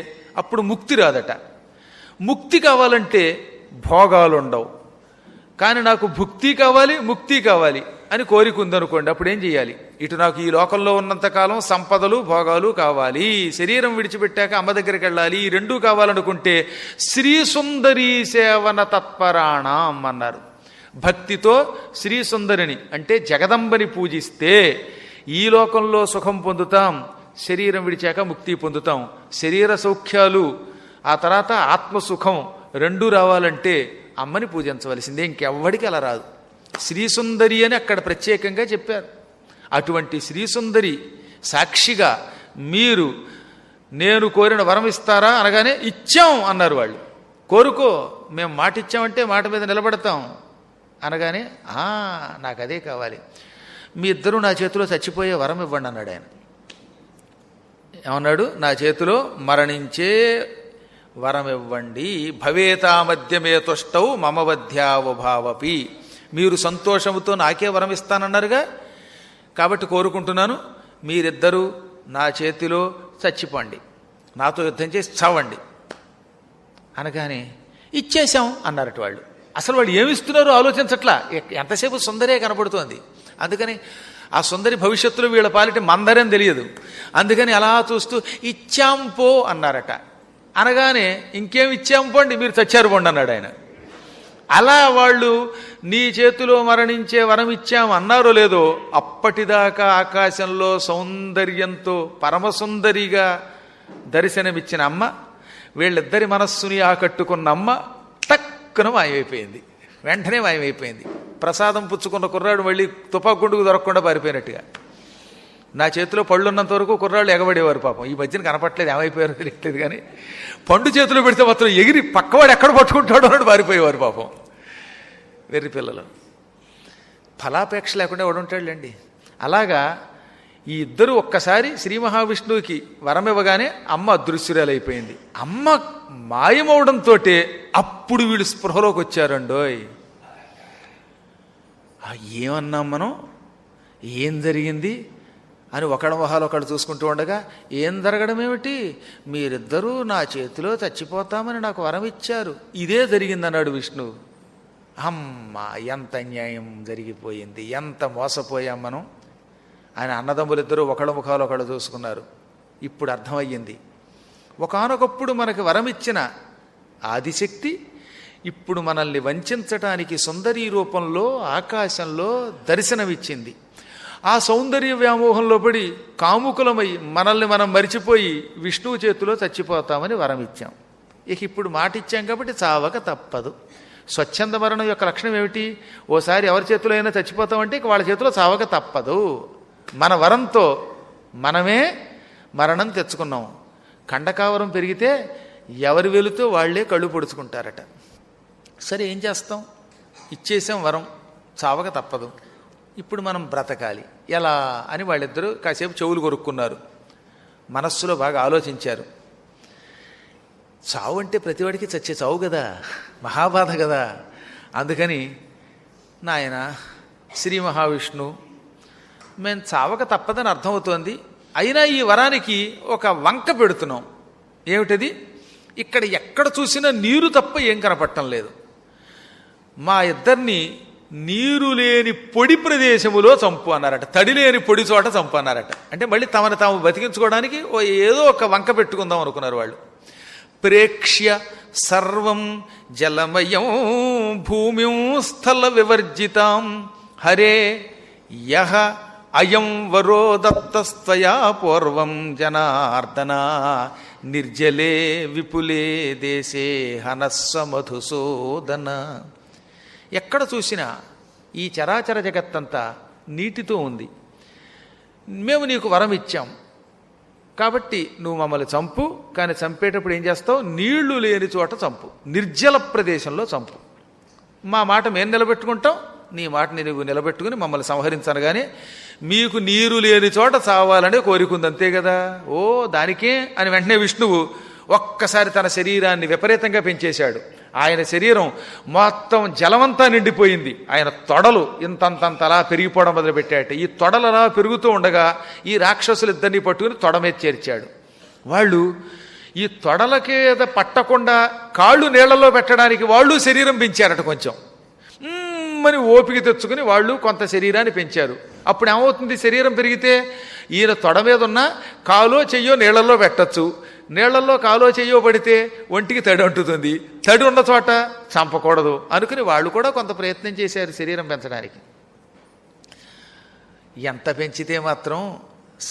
Speaker 1: అప్పుడు ముక్తి రాదట. ముక్తి కావాలంటే భోగాలు ఉండవు. కానీ నాకు భుక్తి కావాలి, ముక్తి కావాలి అని కోరిక ఉందనుకోండి, అప్పుడు ఏం చేయాలి, ఇటు నాకు ఈ లోకంలో ఉన్నంతకాలం సంపదలు భోగాలు కావాలి, శరీరం విడిచిపెట్టాక అమ్మ దగ్గరికి వెళ్ళాలి, ఈ రెండూ కావాలనుకుంటే శ్రీసుందరీ సేవన తత్పరాణం అన్నారు. భక్తితో శ్రీసుందరిని అంటే జగదంబని పూజిస్తే ఈ లోకంలో సుఖం పొందుతాం, శరీరం విడిచాక ముక్తి పొందుతాం. శరీర సౌఖ్యాలు ఆ తర్వాత ఆత్మసుఖం రెండూ రావాలంటే అమ్మని పూజించవలసిందే, ఇంకెవ్వడికి అలా రాదు. శ్రీసుందరి అని అక్కడ ప్రత్యేకంగా చెప్పారు. అటువంటి శ్రీసుందరి సాక్షిగా మీరు నేను కోరిన వరం ఇస్తారా అనగానే ఇచ్చాం అన్నారు వాళ్ళు. కోరుకో, మేము మాట ఇచ్చామంటే మాట మీద నిలబడతాం అనగానే నాకు అదే కావాలి, మీ ఇద్దరూ నా చేతిలో చచ్చిపోయే వరం ఇవ్వండి అన్నాడు ఆయన. ఏమన్నాడు, నా చేతిలో మరణించే వరం ఇవ్వండి. భవేతా మధ్యమే తుష్టౌ మమ వధ్యావభావపి, మీరు సంతోషముతో నాకే వరం ఇస్తానన్నారుగా, కాబట్టి కోరుకుంటున్నాను మీరిద్దరూ నా చేతిలో చచ్చిపోండి, నాతో యుద్ధం చేసి చావండి అనగానే ఇచ్చేశాం అన్నారట వాళ్ళు. అసలు వాళ్ళు ఏమిస్తున్నారో ఆలోచించట్లా, ఎంతసేపు సుందరే కనపడుతోంది. అందుకని ఆ సుందరి భవిష్యత్తులో వీళ్ళ పాలిటి మందరం తెలియదు. అందుకని అలా చూస్తూ ఇచ్చాం పో అన్నారట. అనగానే ఇంకేం ఇచ్చాం పోండి, మీరు చచ్చారు పోండి అన్నాడు ఆయన. అలా వాళ్ళు నీ చేతిలో మరణించే వరం ఇచ్చాం అన్నారో లేదో, అప్పటిదాకా ఆకాశంలో సౌందర్యంతో పరమసుందరిగా దర్శనమిచ్చిన అమ్మ, వీళ్ళిద్దరి మనస్సుని ఆకట్టుకున్న అమ్మ టక్కున మాయమైపోయింది. వెంటనే మాయమైపోయింది. ప్రసాదం పుచ్చుకున్న కుర్రాడు మళ్ళీ తుపాకుండుకు దొరకకుండా పారిపోయినట్టుగా. నా చేతిలో పళ్ళు ఉన్నంత వరకు కుర్రాళ్ళు ఎగబడేవారు పాపం. ఈ మధ్యన కనపట్లేదు, ఏమైపోయారో తెలియట్లేదు. కానీ పండు చేతిలో పెడితే మాత్రం ఎగిరి పక్కవాడు ఎక్కడ పట్టుకుంటాడో అన్నట్టు పారిపోయేవారు పాపం వెర్రి పిల్లలు. ఫలాపేక్ష లేకుండా వాడు ఉంటాడులేండి. అలాగా ఈ ఇద్దరు ఒక్కసారి శ్రీ మహావిష్ణువుకి వరం ఇవ్వగానే అమ్మ అదృశ్యురాలైపోయింది. అమ్మ మాయమవడంతో అప్పుడు వీళ్ళు స్పృహలోకి వచ్చారండోయ్. ఏమన్నాం మనం, ఏం జరిగింది అని ఒకళ్ళ మొహాలు ఒకళ్ళు చూసుకుంటూ ఉండగా, ఏం జరగడం ఏమిటి, మీరిద్దరూ నా చేతిలో చచ్చిపోతామని నాకు వరం ఇచ్చారు, ఇదే జరిగిందన్నాడు విష్ణువు. అమ్మ ఎంత అన్యాయం జరిగిపోయింది, ఎంత మోసపోయాం మనం. ఆయన అన్నదమ్ములిద్దరూ ఒకళ్ళ ముఖాలు ఒకళ్ళు చూసుకున్నారు. ఇప్పుడు అర్థమయ్యింది, ఒకానొకప్పుడు మనకి వరమిచ్చిన ఆదిశక్తి ఇప్పుడు మనల్ని వంచటానికి సుందరీ రూపంలో ఆకాశంలో దర్శనమిచ్చింది. ఆ సౌందర్య వ్యామోహంలో పడి కాముకులమై మనల్ని మనం మరిచిపోయి విష్ణువు చేతిలో చచ్చిపోతామని వరమిచ్చాం. ఇక ఇప్పుడు మాట ఇచ్చాం కాబట్టి చావక తప్పదు. స్వచ్ఛంద మరణం యొక్క లక్షణం ఏమిటి? ఓసారి ఎవరి చేతిలో అయినా చచ్చిపోతామంటే ఇక వాళ్ళ చేతిలో చావక తప్పదు. మన వరంతో మనమే మరణం తెచ్చుకున్నాం. కండకావరం పెరిగితే ఎవరి వెలుతో వాళ్లే కళ్ళు పొడుచుకుంటారట. సరే ఏం చేస్తాం, ఇచ్చేసాం వరం, చావక తప్పదు. ఇప్పుడు మనం బ్రతకాలి ఎలా అని వాళ్ళిద్దరూ కాసేపు చెవులు కొరుక్కున్నారు. మనస్సులో బాగా ఆలోచించారు. చావు అంటే ప్రతివాడికి చచ్చే చావు కదా, మహాబాధ కదా. అందుకని నాయన శ్రీ మహావిష్ణు, మేము చావక తప్పదని అర్థమవుతోంది, అయినా ఈ వరానికి ఒక వంక పెడుతున్నాం. ఏమిటది? ఇక్కడ ఎక్కడ చూసినా నీరు తప్ప ఏం కనపడటం లేదు. మా ఇద్దరిని నీరు లేని పొడి ప్రదేశములో చంపు అన్నారట. తడి లేని పొడి చోట చంపు అన్నారట. అంటే మళ్ళీ తమను తాము బతికించుకోవడానికి ఏదో ఒక వంక పెట్టుకుందాం అనుకున్నారు వాళ్ళు. ప్రేక్ష్య సర్వం జలమయం భూమిం స్థల వివర్జితాం హరే యహ అయం వరో దత్తస్త్వయా పూర్వం జనార్దన నిర్జలే విపులే దేశే హనస్వ మధుసూదన. ఎక్కడ చూసినా ఈ చరాచర జగత్తంతా నీటితో ఉంది. మేము నీకు వరం ఇచ్చాం కాబట్టి నువ్వు మమ్మల్ని చంపు, కానీ చంపేటప్పుడు ఏం చేస్తావు? నీళ్లు లేని చోట చంపు, నిర్జల ప్రదేశంలో చంపు. మా మాట మేము నిలబెట్టుకుంటాం, నీ మాట నువ్వు నిలబెట్టుకుని మమ్మల్ని సంహరించనగానే మీకు నీరు లేని చోట చావాలనే కోరికుంది, అంతే కదా. ఓ దానికే అని వెంటనే విష్ణువు ఒక్కసారి తన శరీరాన్ని విపరీతంగా పెంచేశాడు. ఆయన శరీరం మొత్తం జలమంతా నిండిపోయింది. ఆయన తొడలు ఇంతంతలా పెరిగిపోవడం మొదలుపెట్టాట. ఈ తొడలు అలా పెరుగుతూ ఉండగా ఈ రాక్షసులిద్దరినీ పట్టుకుని తొడ మీద చేర్చాడు. వాళ్ళు ఈ తొడలకేద పట్టకుండా కాళ్ళు నీళ్లలో పెట్టడానికి వాళ్ళు శరీరం పెంచారట. కొంచెం అని ఓపిక తెచ్చుకుని వాళ్ళు కొంత శరీరాన్ని పెంచారు. అప్పుడు ఏమవుతుంది? శరీరం పెరిగితే ఈయన తొడ మీద ఉన్న కాలో చెయ్యో నీళ్లలో పెట్టచ్చు. నీళ్లలో కాలో చెయ్యో పడితే ఒంటికి తడి అంటుతుంది. తడి ఉన్న చోట చంపకూడదు అనుకుని వాళ్ళు కూడా కొంత ప్రయత్నం చేశారు శరీరం పెంచడానికి. ఎంత పెంచితే మాత్రం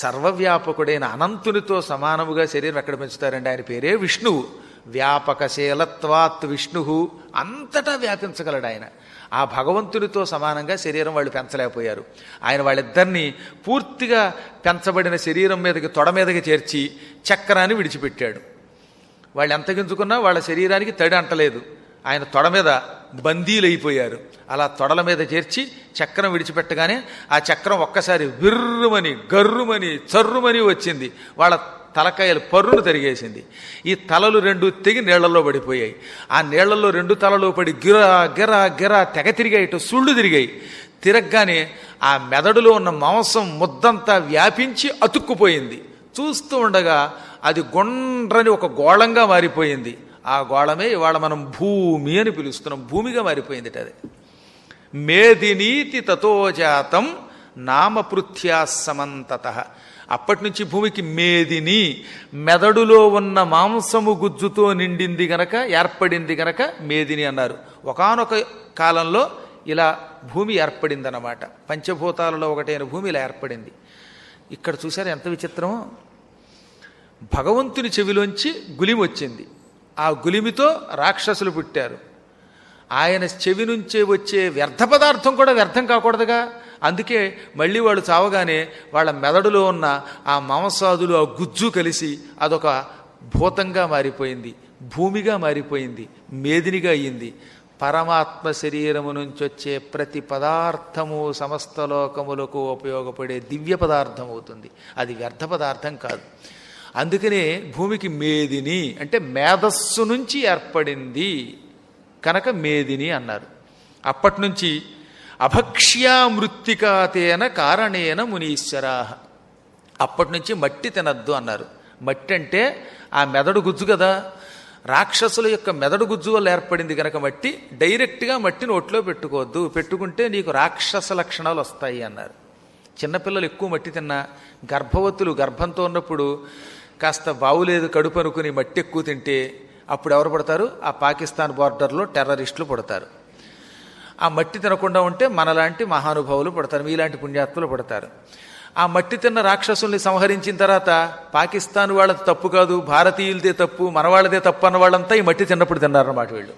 Speaker 1: సర్వవ్యాపకుడైన అనంతునితో సమానముగా శరీరం ఎక్కడ పెంచుతారండి? ఆయన పేరే విష్ణువు. వ్యాపకశీలత్వాత్ విష్ణు, అంతటా వ్యాపించగలడు ఆయన. ఆ భగవంతునితో సమానంగా శరీరం వాళ్ళు పెంచలేకపోయారు. ఆయన వాళ్ళిద్దరినీ పూర్తిగా పెంచబడిన శరీరం మీదకి తొడ మీదకి చేర్చి చక్రాన్ని విడిచిపెట్టాడు. వాళ్ళు ఎంత గింజుకున్నా వాళ్ళ శరీరానికి తడి అంటలేదు. ఆయన తొడ మీద బందీలైపోయారు. అలా తొడల మీద చేర్చి చక్రం విడిచిపెట్టగానే ఆ చక్రం ఒక్కసారి విర్రుమని గర్రుమని చర్రుమని వచ్చింది. వాళ్ళ తలకాయలు పర్రును తిరిగేసింది. ఈ తలలు రెండు తెగి నీళ్లలో పడిపోయాయి. ఆ నీళ్లలో రెండు తలలు పడి గిరా గిరా గిరా తెగ తిరిగాయి, సుళ్ళు తిరిగాయి. తిరగగానే ఆ మెదడులో ఉన్న మాంసం ముద్దంతా వ్యాపించి అతుక్కుపోయింది. చూస్తూ ఉండగా అది గుండ్రని ఒక గోళంగా మారిపోయింది. ఆ గోళమే ఇవాళ మనం భూమి అని పిలుస్తున్నాం. భూమిగా మారిపోయింది అది. మేదినీతి తతోజాతం నామపృథ్యా సమంతత. అప్పటి నుంచి భూమికి మేదిని, మెదడులో ఉన్న మాంసము గుజ్జుతో నిండింది గనక ఏర్పడింది గనక మేదిని అన్నారు. ఒకానొక కాలంలో ఇలా భూమి ఏర్పడిందన్నమాట. పంచభూతాలలో ఒకటైన భూమి ఇలా ఏర్పడింది. ఇక్కడ చూసారు ఎంత విచిత్రమో. భగవంతుని చెవిలోంచి గులిమి వచ్చింది. ఆ గులిమితో రాక్షసులు పుట్టారు. ఆయన చెవి నుంచే వచ్చే వ్యర్థ పదార్థం కూడా వ్యర్థం కాకూడదుగా. అందుకే మళ్ళీ వాళ్ళు చావగానే వాళ్ళ మెదడులో ఉన్న ఆ మాంసాదులు ఆ గుజ్జు కలిసి అదొక భూతంగా మారిపోయింది, భూమిగా మారిపోయింది, మేదినిగా అయ్యింది. పరమాత్మ శరీరము నుంచి వచ్చే ప్రతి పదార్థము సమస్త లోకములకు ఉపయోగపడే దివ్య పదార్థం అవుతుంది. అది వ్యర్థ పదార్థం కాదు. అందుకనే భూమికి మేదిని అంటే మేధస్సు నుంచి ఏర్పడింది కనుక మేదిని అన్నారు. అప్పటి నుంచి అభక్ష్యా మృత్తికాతేన కారణేన మునీశ్వరా. అప్పటి నుంచి మట్టి తినద్దు అన్నారు. మట్టి అంటే ఆ మెదడు గుజ్జు కదా, రాక్షసుల యొక్క మెదడు గుజ్జు వల్ల ఏర్పడింది కనుక మట్టి. డైరెక్ట్గా మట్టిని ఒట్లో పెట్టుకోవద్దు, పెట్టుకుంటే నీకు రాక్షస లక్షణాలు వస్తాయి అన్నారు. చిన్నపిల్లలు ఎక్కువ మట్టి తిన్నా, గర్భవతులు గర్భంతో ఉన్నప్పుడు కాస్త బావులేదు కడుపు అనుకుని మట్టి ఎక్కువ తింటే అప్పుడు ఎవరు పడతారు? ఆ పాకిస్తాన్ బార్డర్లో టెర్రరిస్టులు పడతారు. ఆ మట్టి తినకుండా ఉంటే మనలాంటి మహానుభావులు పడతారు, మీలాంటి పుణ్యాత్ములు పడతారు. ఆ మట్టి తిన్న రాక్షసుల్ని సంహరించిన తర్వాత పాకిస్తాన్ వాళ్ళది తప్పు కాదు, భారతీయులదే తప్పు, మన వాళ్ళదే తప్పు అన్న వాళ్ళంతా ఈ మట్టి తిన్నప్పుడు తిన్నారన్నమాట. వీళ్ళు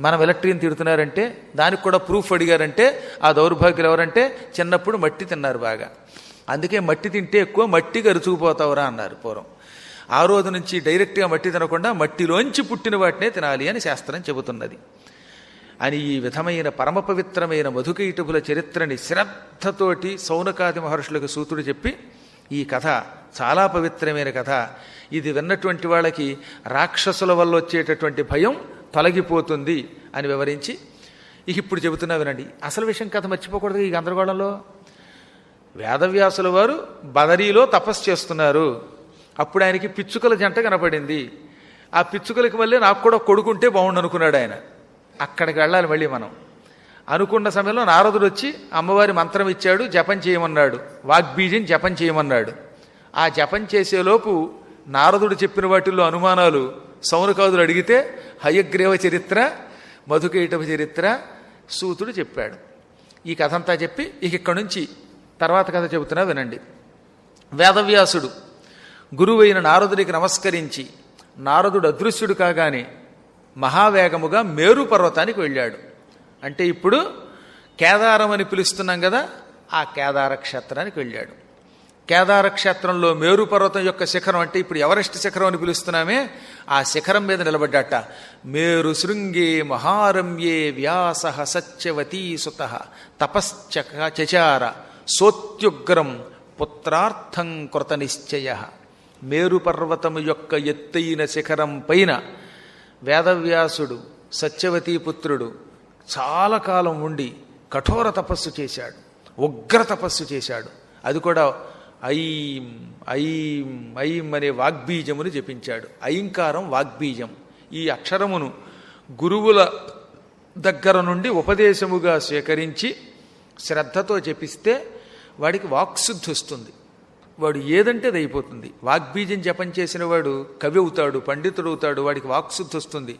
Speaker 1: మనం ఎలక్ట్రీని తిడుతున్నారంటే దానికి కూడా ప్రూఫ్ అడిగారంటే ఆ దౌర్భాగ్యులు ఎవరంటే చిన్నప్పుడు మట్టి తిన్నారు బాగా. అందుకే మట్టి తింటే ఎక్కువ మట్టి గరుచుకుపోతావురా అన్నారు పూర్వం. ఆ రోజు నుంచి డైరెక్ట్గా మట్టి తినకుండా మట్టిలోంచి పుట్టిన వాటినే తినాలి అని శాస్త్రం చెబుతున్నది అని ఈ విధమైన పరమ పవిత్రమైన మధుకైటభుల చరిత్రని శ్రద్ధతోటి సౌనకాది మహర్షులకు సూతుడు చెప్పి, ఈ కథ చాలా పవిత్రమైన కథ, ఇది విన్నటువంటి వాళ్ళకి రాక్షసుల వల్ల వచ్చేటటువంటి భయం తొలగిపోతుంది అని వివరించి ఇప్పుడు చెబుతున్నా వినండి. అసలు విషయం కథ మర్చిపోకూడదు. ఈ గందరగోళంలో వేదవ్యాసుల వారు బదరీలో తపస్సు చేస్తున్నారు. అప్పుడు ఆయనకి పిచ్చుకల జంట కనపడింది. ఆ పిచ్చుకలకి మళ్ళీ నాకు కూడా కొడుకుంటే బాగుండు అనుకున్నాడు ఆయన. అక్కడికి వెళ్ళాలి మళ్ళీ మనం అనుకున్న సమయంలో నారదుడు వచ్చి అమ్మవారి మంత్రం ఇచ్చాడు, జపం చేయమన్నాడు, వాగ్బీజం జపం చేయమన్నాడు. ఆ జపం చేసేలోపు నారదుడు చెప్పిన వాటిల్లో అనుమానాలు సౌనకాదులు అడిగితే హయగ్రీవ చరిత్ర, మధుకైటభ చరిత్ర సూతుడు చెప్పాడు. ఈ కథ అంతా చెప్పి ఇక్కడి నుంచి తర్వాత కథ చెబుతున్నా వినండి. వేదవ్యాసుడు గురువైన నారదుడికి నమస్కరించి నారదుడు అదృశ్యుడు కాగానే మహావేగముగా మేరు పర్వతానికి వెళ్ళాడు. అంటే ఇప్పుడు కేదారం అని పిలుస్తున్నాం కదా, ఆ కేదార క్షేత్రానికి వెళ్ళాడు. కేదార క్షేత్రంలో మేరు పర్వతం యొక్క శిఖరం, అంటే ఇప్పుడు ఎవరెస్ట్ శిఖరం అని పిలుస్తున్నామే, ఆ శిఖరం మీద నిలబడ్డాట. మేరు శృంగే మహారమ్యే వ్యాస సత్యవతీ సుత తపశ్చచార సోత్యుగ్రం పుత్రార్థం కృత నిశ్చయ. మేరు పర్వతము యొక్క ఎత్తైన శిఖరం పైన వేదవ్యాసుడు సత్యవతీ పుత్రుడు చాలా కాలం ఉండి కఠోర తపస్సు చేశాడు, ఉగ్ర తపస్సు చేశాడు. అది కూడా ఐం ఐం ఐం అనే వాగ్బీజమును జపించాడు. ఐంకారం వాగ్బీజం. ఈ అక్షరమును గురువుల దగ్గర నుండి ఉపదేశముగా స్వీకరించి శ్రద్ధతో జపిస్తే వాడికి వాక్శుద్ధి వస్తుంది. వాడు ఏదంటే అది అయిపోతుంది. వాగ్బీజం జపం చేసిన వాడు కవి అవుతాడు, పండితుడు అవుతాడు, వాడికి వాక్శుద్ధి వస్తుంది.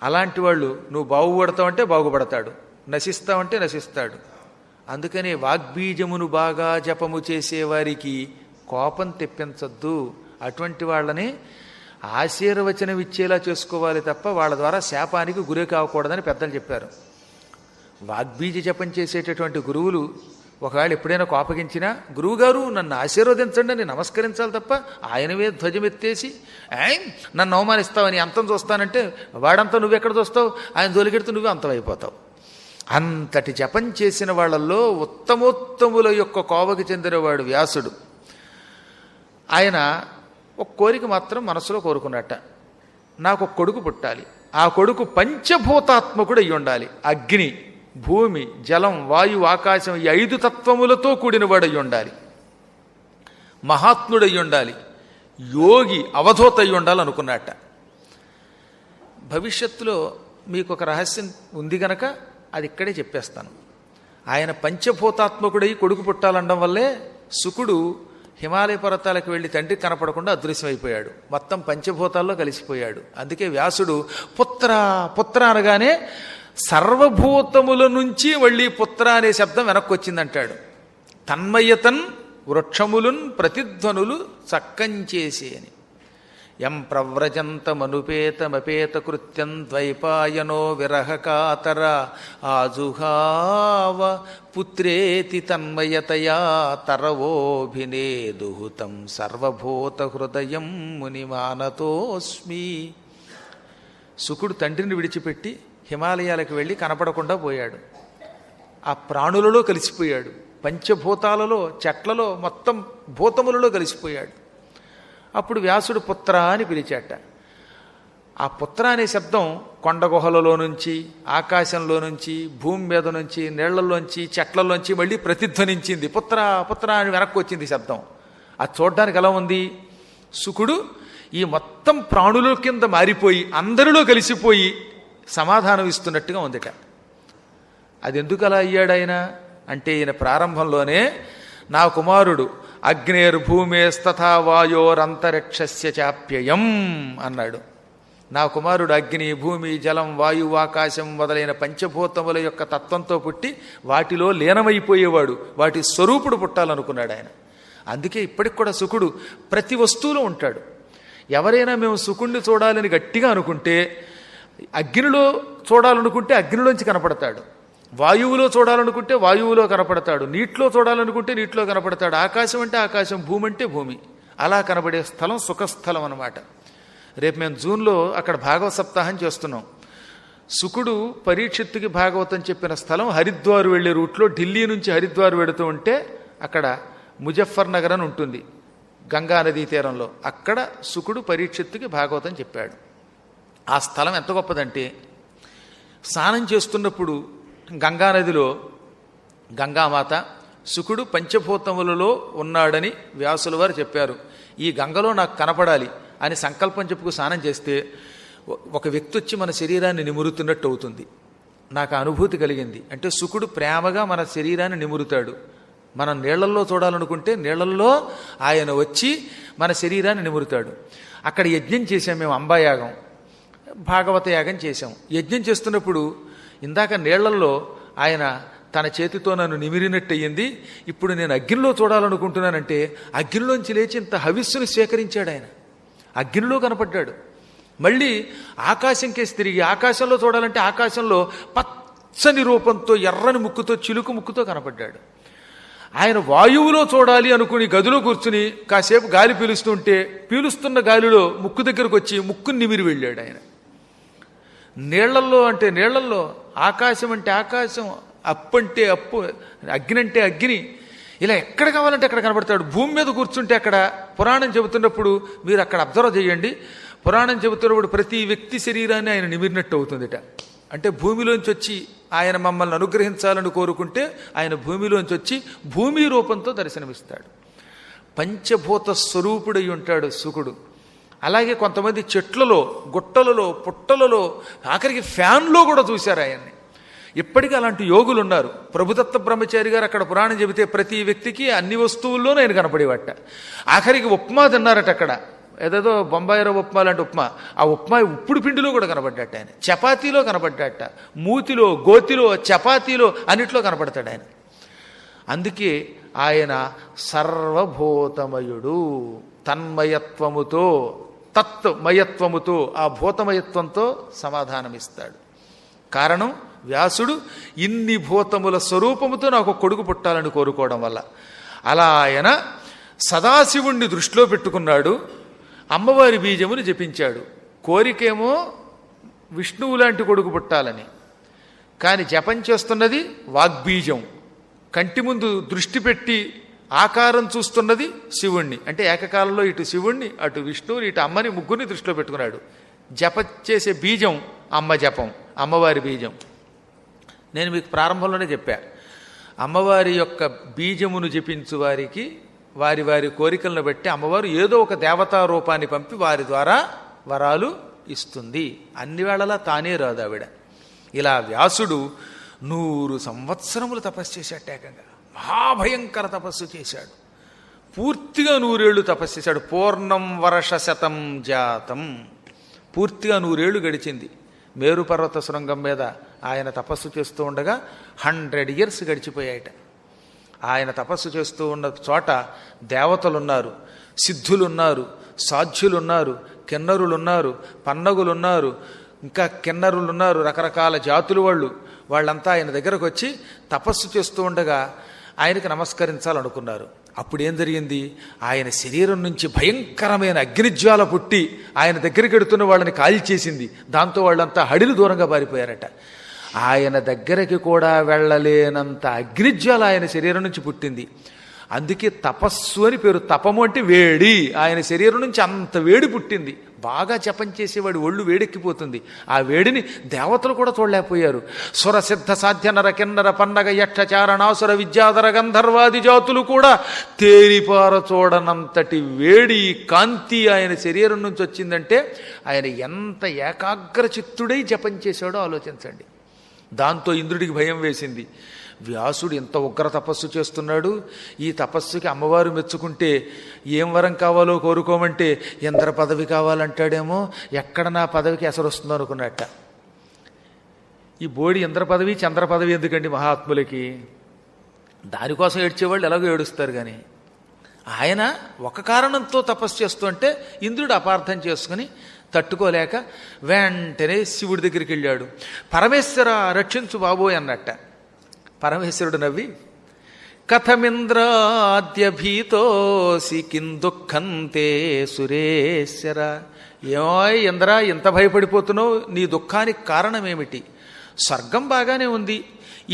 Speaker 1: అలాంటి వాళ్ళు నువ్వు బాగుపడతావంటే బాగుపడతాడు, నశిస్తావంటే నశిస్తాడు. అందుకనే వాగ్బీజమును బాగా జపము చేసేవారికి కోపం తెప్పించద్దు. అటువంటి వాళ్ళని ఆశీర్వచనం ఇచ్చేలా చేసుకోవాలి తప్ప వాళ్ళ ద్వారా శాపానికి గురి కాకూడదని పెద్దలు చెప్పారు. వాగ్బీజ జపం చేసేటటువంటి గురువులు ఒకవేళ ఎప్పుడైనా కోపగించినా గురువుగారు నన్ను ఆశీర్వదించండి అని నమస్కరించాలి తప్ప ఆయనవే ధ్వజమెత్తేసి నన్ను అవమానిస్తావని అంతం చూస్తానంటే వాడంతా నువ్వెక్కడ చూస్తావు, ఆయన జోలికెడితే నువ్వే అంతమైపోతావు. అంతటి జపం చేసిన వాళ్ళల్లో ఉత్తమోత్తముల యొక్క కోవకి చెందినవాడు వ్యాసుడు. ఆయన ఒక కోరిక మాత్రం మనసులో కోరుకున్నట్ట, నాకు ఒక కొడుకు పుట్టాలి, ఆ కొడుకు పంచభూతాత్మకుడు అయి ఉండాలి. అగ్ని, భూమి, జలం, వాయు, ఆకాశం ఈ 5 తత్వములతో కూడినవాడై ఉండాలి, మహాత్ముడై ఉండాలి, యోగి అవధూత అయి ఉండాలి అనుకున్నట్ట. భవిష్యత్తులో మీకు ఒక రహస్యం ఉంది గనక అది ఇక్కడే చెప్పేస్తాను. ఆయన పంచభూతాత్మకుడై కొడుకు పుట్టాలనడం వల్లే శుకుడు హిమాలయ పర్వతాలకు వెళ్ళి తండ్రికి కనపడకుండా అదృశ్యమైపోయాడు, మొత్తం పంచభూతాల్లో కలిసిపోయాడు. అందుకే వ్యాసుడు పుత్ర పుత్ర అనగానే సర్వభూతముల నుంచి మళ్ళీ పుత్ర అనే శబ్దం వెనక్కి వచ్చిందంటాడు. తన్మయతన్ వృక్షములున్ ప్రతిధ్వనులు చక్కంచేసి అని. యం ప్రవ్రజంతమనుపేతమపేత కృత్యం ద్వైపాయనో విరహకాతర ఆజుహావ పుత్రేతి తన్మయతయా తరవోభినేదుహుతం సర్వభూత హృదయం మునిమానతోస్మి. శుకుడు తండ్రిని విడిచిపెట్టి హిమాలయాలకు వెళ్ళి కనపడకుండా పోయాడు. ఆ ప్రాణులలో కలిసిపోయాడు, పంచభూతాలలో, చెట్లలో, మొత్తం భూతములలో కలిసిపోయాడు. అప్పుడు వ్యాసుడు పుత్ర అని పిలిచాట. ఆ పుత్ర అనే శబ్దం కొండ గుహలలో నుంచి, ఆకాశంలో నుంచి, భూమి మీద నుంచి, నీళ్లలోంచి, చెట్లలోంచి మళ్ళీ ప్రతిధ్వనించింది. పుత్ర పుత్ర అని వెనక్కి వచ్చింది శబ్దం. అది చూడడానికి ఎలా ఉంది? శుకుడు ఈ మొత్తం ప్రాణుల కింద మారిపోయి అందరిలో కలిసిపోయి సమాధానం ఇస్తున్నట్టుగా ఉందిట. అది ఎందుకు అలా అయ్యాడు ఆయన అంటే, ఈయన ప్రారంభంలోనే నా కుమారుడు అగ్నేర్భూమేస్తథా వాయోరంతరిక్షస్య చాప్యయం అన్నాడు. నా కుమారుడు అగ్ని, భూమి, జలం, వాయువు, ఆకాశం మొదలైన పంచభూతముల యొక్క తత్వంతో పుట్టి వాటిలో లీనమైపోయేవాడు, వాటి స్వరూపుడు పుట్టాలనుకున్నాడు ఆయన. అందుకే ఇప్పటికి కూడా శుకుడు ప్రతి వస్తువులో ఉంటాడు. ఎవరైనా మేము శుకుణ్ణి చూడాలని గట్టిగా అనుకుంటే అగ్నిలో చూడాలనుకుంటే అగ్నిలోంచి కనపడతాడు, వాయువులో చూడాలనుకుంటే వాయువులో కనపడతాడు, నీటిలో చూడాలనుకుంటే నీటిలో కనపడతాడు, ఆకాశం అంటే ఆకాశం, భూమి అంటే భూమి. అలా కనబడే స్థలం సుఖస్థలం అన్నమాట. రేపు మేము జూన్లో అక్కడ భాగవత సప్తాహం చేస్తున్నాం. శుకుడు పరీక్షిత్తుకి భాగవతం చెప్పిన స్థలం హరిద్వార్ వెళ్ళే రూట్లో ఢిల్లీ నుంచి హరిద్వార్ వెడుతూ ఉంటే అక్కడ ముజఫర్ నగర్ అని ఉంటుంది గంగా నదీ తీరంలో. అక్కడ శుకుడు పరీక్షిత్తుకి భాగవతం చెప్పాడు. ఆ స్థలం ఎంత గొప్పదంటే స్నానం చేస్తున్నప్పుడు గంగానదిలో గంగామాత శుకుడు పంచభూతములలో ఉన్నాడని వ్యాసుల వారు చెప్పారు. ఈ గంగలో నాకు కనపడాలి అని సంకల్పం చెప్పుకు స్నానం చేస్తే ఒక వ్యక్తి వచ్చి మన శరీరాన్ని నిమురుతున్నట్టు అవుతుంది. నాకు అనుభూతి కలిగింది. అంటే శుకుడు ప్రేమగా మన శరీరాన్ని నిమురుతాడు. మనం నీళ్లలో చూడాలనుకుంటే నీళ్లలో ఆయన వచ్చి మన శరీరాన్ని నిమురుతాడు. అక్కడ యజ్ఞం చేశాం మేము, అంబాయాగం, భాగవత యాగం చేశాం. యజ్ఞం చేస్తున్నప్పుడు ఇందాక నీళ్లల్లో ఆయన తన చేతితో నన్ను నిమిరినట్టు అయ్యింది. ఇప్పుడు నేను అగ్నిలో చూడాలనుకుంటున్నానంటే అగ్నిలోంచి లేచి ఇంత హవిస్సును స్వీకరించాడు ఆయన. అగ్నిలో కనపడ్డాడు. మళ్ళీ ఆకాశం కేసి తిరిగి ఆకాశంలో చూడాలంటే ఆకాశంలో పచ్చని రూపంతో ఎర్రని ముక్కుతో చిలుకు ముక్కుతో కనపడ్డాడు. ఆయన వాయువులో చూడాలి అనుకుని గదిలో కూర్చుని కాసేపు గాలి పీలుస్తుంటే పీలుస్తున్న గాలిలో ముక్కు దగ్గరకు వచ్చి ముక్కుని నిమిరి వెళ్ళాడు ఆయన. నీళ్లల్లో అంటే నీళ్లల్లో, ఆకాశం అంటే ఆకాశం, అప్పు అంటే అప్పు, అగ్ని అంటే అగ్ని, ఇలా ఎక్కడ కావాలంటే అక్కడ కనబడతాడు. భూమి మీద కూర్చుంటే అక్కడ పురాణం చెబుతున్నప్పుడు మీరు అక్కడ అబ్జర్వ్ చేయండి. పురాణం చెబుతున్నప్పుడు ప్రతి వ్యక్తి శరీరాన్ని ఆయన నిమిరినట్టు అవుతుందిట. అంటే భూమిలోంచి వచ్చి ఆయన మమ్మల్ని అనుగ్రహించాలని కోరుకుంటే ఆయన భూమిలోంచి వచ్చి భూమి రూపంతో దర్శనమిస్తాడు. పంచభూత స్వరూపుడై ఉంటాడు శుకుడు. అలాగే కొంతమంది చెట్లలో, గుట్టలలో, పుట్టలలో, ఆఖరికి ఫ్యాన్లో కూడా చూశారు ఆయన్ని. ఇప్పటికీ అలాంటి యోగులు ఉన్నారు. ప్రభుదత్త బ్రహ్మచారి గారు అక్కడ పురాణం చెబితే ప్రతి వ్యక్తికి అన్ని వస్తువుల్లోనూ ఆయన కనపడేవాట. ఆఖరికి ఉప్మా తిన్నారట అక్కడ, ఏదేదో బొంబాయిలో ఉప్మా లాంటి ఉప్మా, ఆ ఉప్మా ఉప్పుడు పిండిలో కూడా కనపడ్డాట ఆయన, చపాతీలో కనపడ్డాట, మూతిలో, గోతిలో, చపాతీలో అన్నిట్లో కనపడతాడు ఆయన. అందుకే ఆయన సర్వభూతమయుడు. తన్మయత్వముతో, తత్మయత్వముతో, ఆ భూతమయత్వంతో సమాధానమిస్తాడు. కారణం వ్యాసుడు ఇన్ని భూతముల స్వరూపముతో నాకు కొడుకు పుట్టాలని కోరుకోవడం వల్ల. అలా ఆయన సదాశివుణ్ణి దృష్టిలో పెట్టుకున్నాడు. అమ్మవారి బీజమును జపించాడు. కోరికేమో విష్ణువు లాంటి కొడుకు పుట్టాలని, కానీ జపం చేస్తున్నది వాగ్బీజం. కంటి ముందు దృష్టి పెట్టి ఆకారం చూస్తున్నది శివుణ్ణి. అంటే ఏకకాలంలో ఇటు శివుణ్ణి, అటు విష్ణువుని, ఇటు అమ్మని, ముగ్గురిని దృష్టిలో పెట్టుకున్నాడు. జప చేసే బీజం అమ్మ జపం, అమ్మవారి బీజం. నేను మీకు ప్రారంభంలోనే చెప్పా, అమ్మవారి యొక్క బీజమును జపించు వారికి వారి వారి కోరికలను బట్టి అమ్మవారు ఏదో ఒక దేవతా రూపాన్ని పంపి వారి ద్వారా వరాలు ఇస్తుంది. అన్ని వేళలా తానే రాదు ఆవిడ. ఇలా వ్యాసుడు 100 సంవత్సరములు తపస్సు చేశాడు. ఏకంగా మహాభయంకర తపస్సు చేశాడు. పూర్తిగా 100 ఏళ్ళు తపస్సు చేశాడు. పూర్ణం వర్షశతం జాతం. పూర్తిగా 100 ఏళ్ళు గడిచింది. మేరు పర్వత శృంగం మీద ఆయన తపస్సు చేస్తూ ఉండగా 100 years గడిచిపోయాయట. ఆయన తపస్సు చేస్తూ ఉన్న చోట దేవతలున్నారు, సిద్ధులున్నారు, సాధ్యులున్నారు, కిన్నరులున్నారు, పన్నగులున్నారు, ఇంకా కిన్నరులున్నారు, రకరకాల జాతులు వాళ్ళంతా ఆయన దగ్గరకు వచ్చి తపస్సు చేస్తూ ఉండగా ఆయనకు నమస్కరించాలనుకున్నారు. అప్పుడు ఏం జరిగింది? ఆయన శరీరం నుంచి భయంకరమైన అగ్నిజ్వాల పుట్టి ఆయన దగ్గరికి ఎడుతున్న వాళ్ళని కాల్చేసింది. దాంతో వాళ్ళంతా హడిలు దూరంగా పారిపోయారట. ఆయన దగ్గరికి కూడా వెళ్ళలేనంత అగ్నిజ్వాల ఆయన శరీరం నుంచి పుట్టింది. అందుకే తపస్సు అని పేరు. తపము అంటే వేడి. ఆయన శరీరం నుంచి అంత వేడి పుట్టింది. బాగా జపం చేసేవాడు ఒళ్ళు వేడెక్కిపోతుంది. ఆ వేడిని దేవతలు కూడా చూడలేకపోయారు. సురసిద్ధ సాధ్య నర కిన్నర పన్నగ యక్ష చారణాసుర విద్యాధర గంధర్వాది జాతులు కూడా తేరిపార చూడనంతటి వేడి, కాంతి ఆయన శరీరం నుంచి వచ్చిందంటే ఆయన ఎంత ఏకాగ్ర చిత్తుడై జపం చేశాడో ఆలోచించండి. దాంతో ఇంద్రుడికి భయం వేసింది. వ్యాసుడు ఇంత ఉగ్ర తపస్సు చేస్తున్నాడు, ఈ తపస్సుకి అమ్మవారు మెచ్చుకుంటే ఏం వరం కావాలో కోరుకోమంటే ఇంద్ర పదవి కావాలంటాడేమో, ఎక్కడ నా పదవికి ఎసరు వస్తుందో అనుకున్నట్ట. ఈ బోడి ఇంద్ర పదవి చంద్ర పదవి ఎందుకండి మహాత్ములకి? దానికోసం ఏడ్చేవాళ్ళు ఎలాగో ఏడుస్తారు. కానీ ఆయన ఒక కారణంతో తపస్సు చేస్తుంటే ఇంద్రుడు అపార్థం చేసుకుని తట్టుకోలేక వెంటనే శివుడి దగ్గరికి వెళ్ళాడు. పరమేశ్వర రక్షించు బాబోయ్ అన్నట్ట. పరమేశ్వరుడు నవ్వి, కథమింద్రాద్య భీతోసి కిందుఃఖంతే సురేశ్వర. ఏమో ఇంద్ర, ఇంత భయపడిపోతున్నావు, నీ దుఃఖానికి కారణమేమిటి? స్వర్గం బాగానే ఉంది,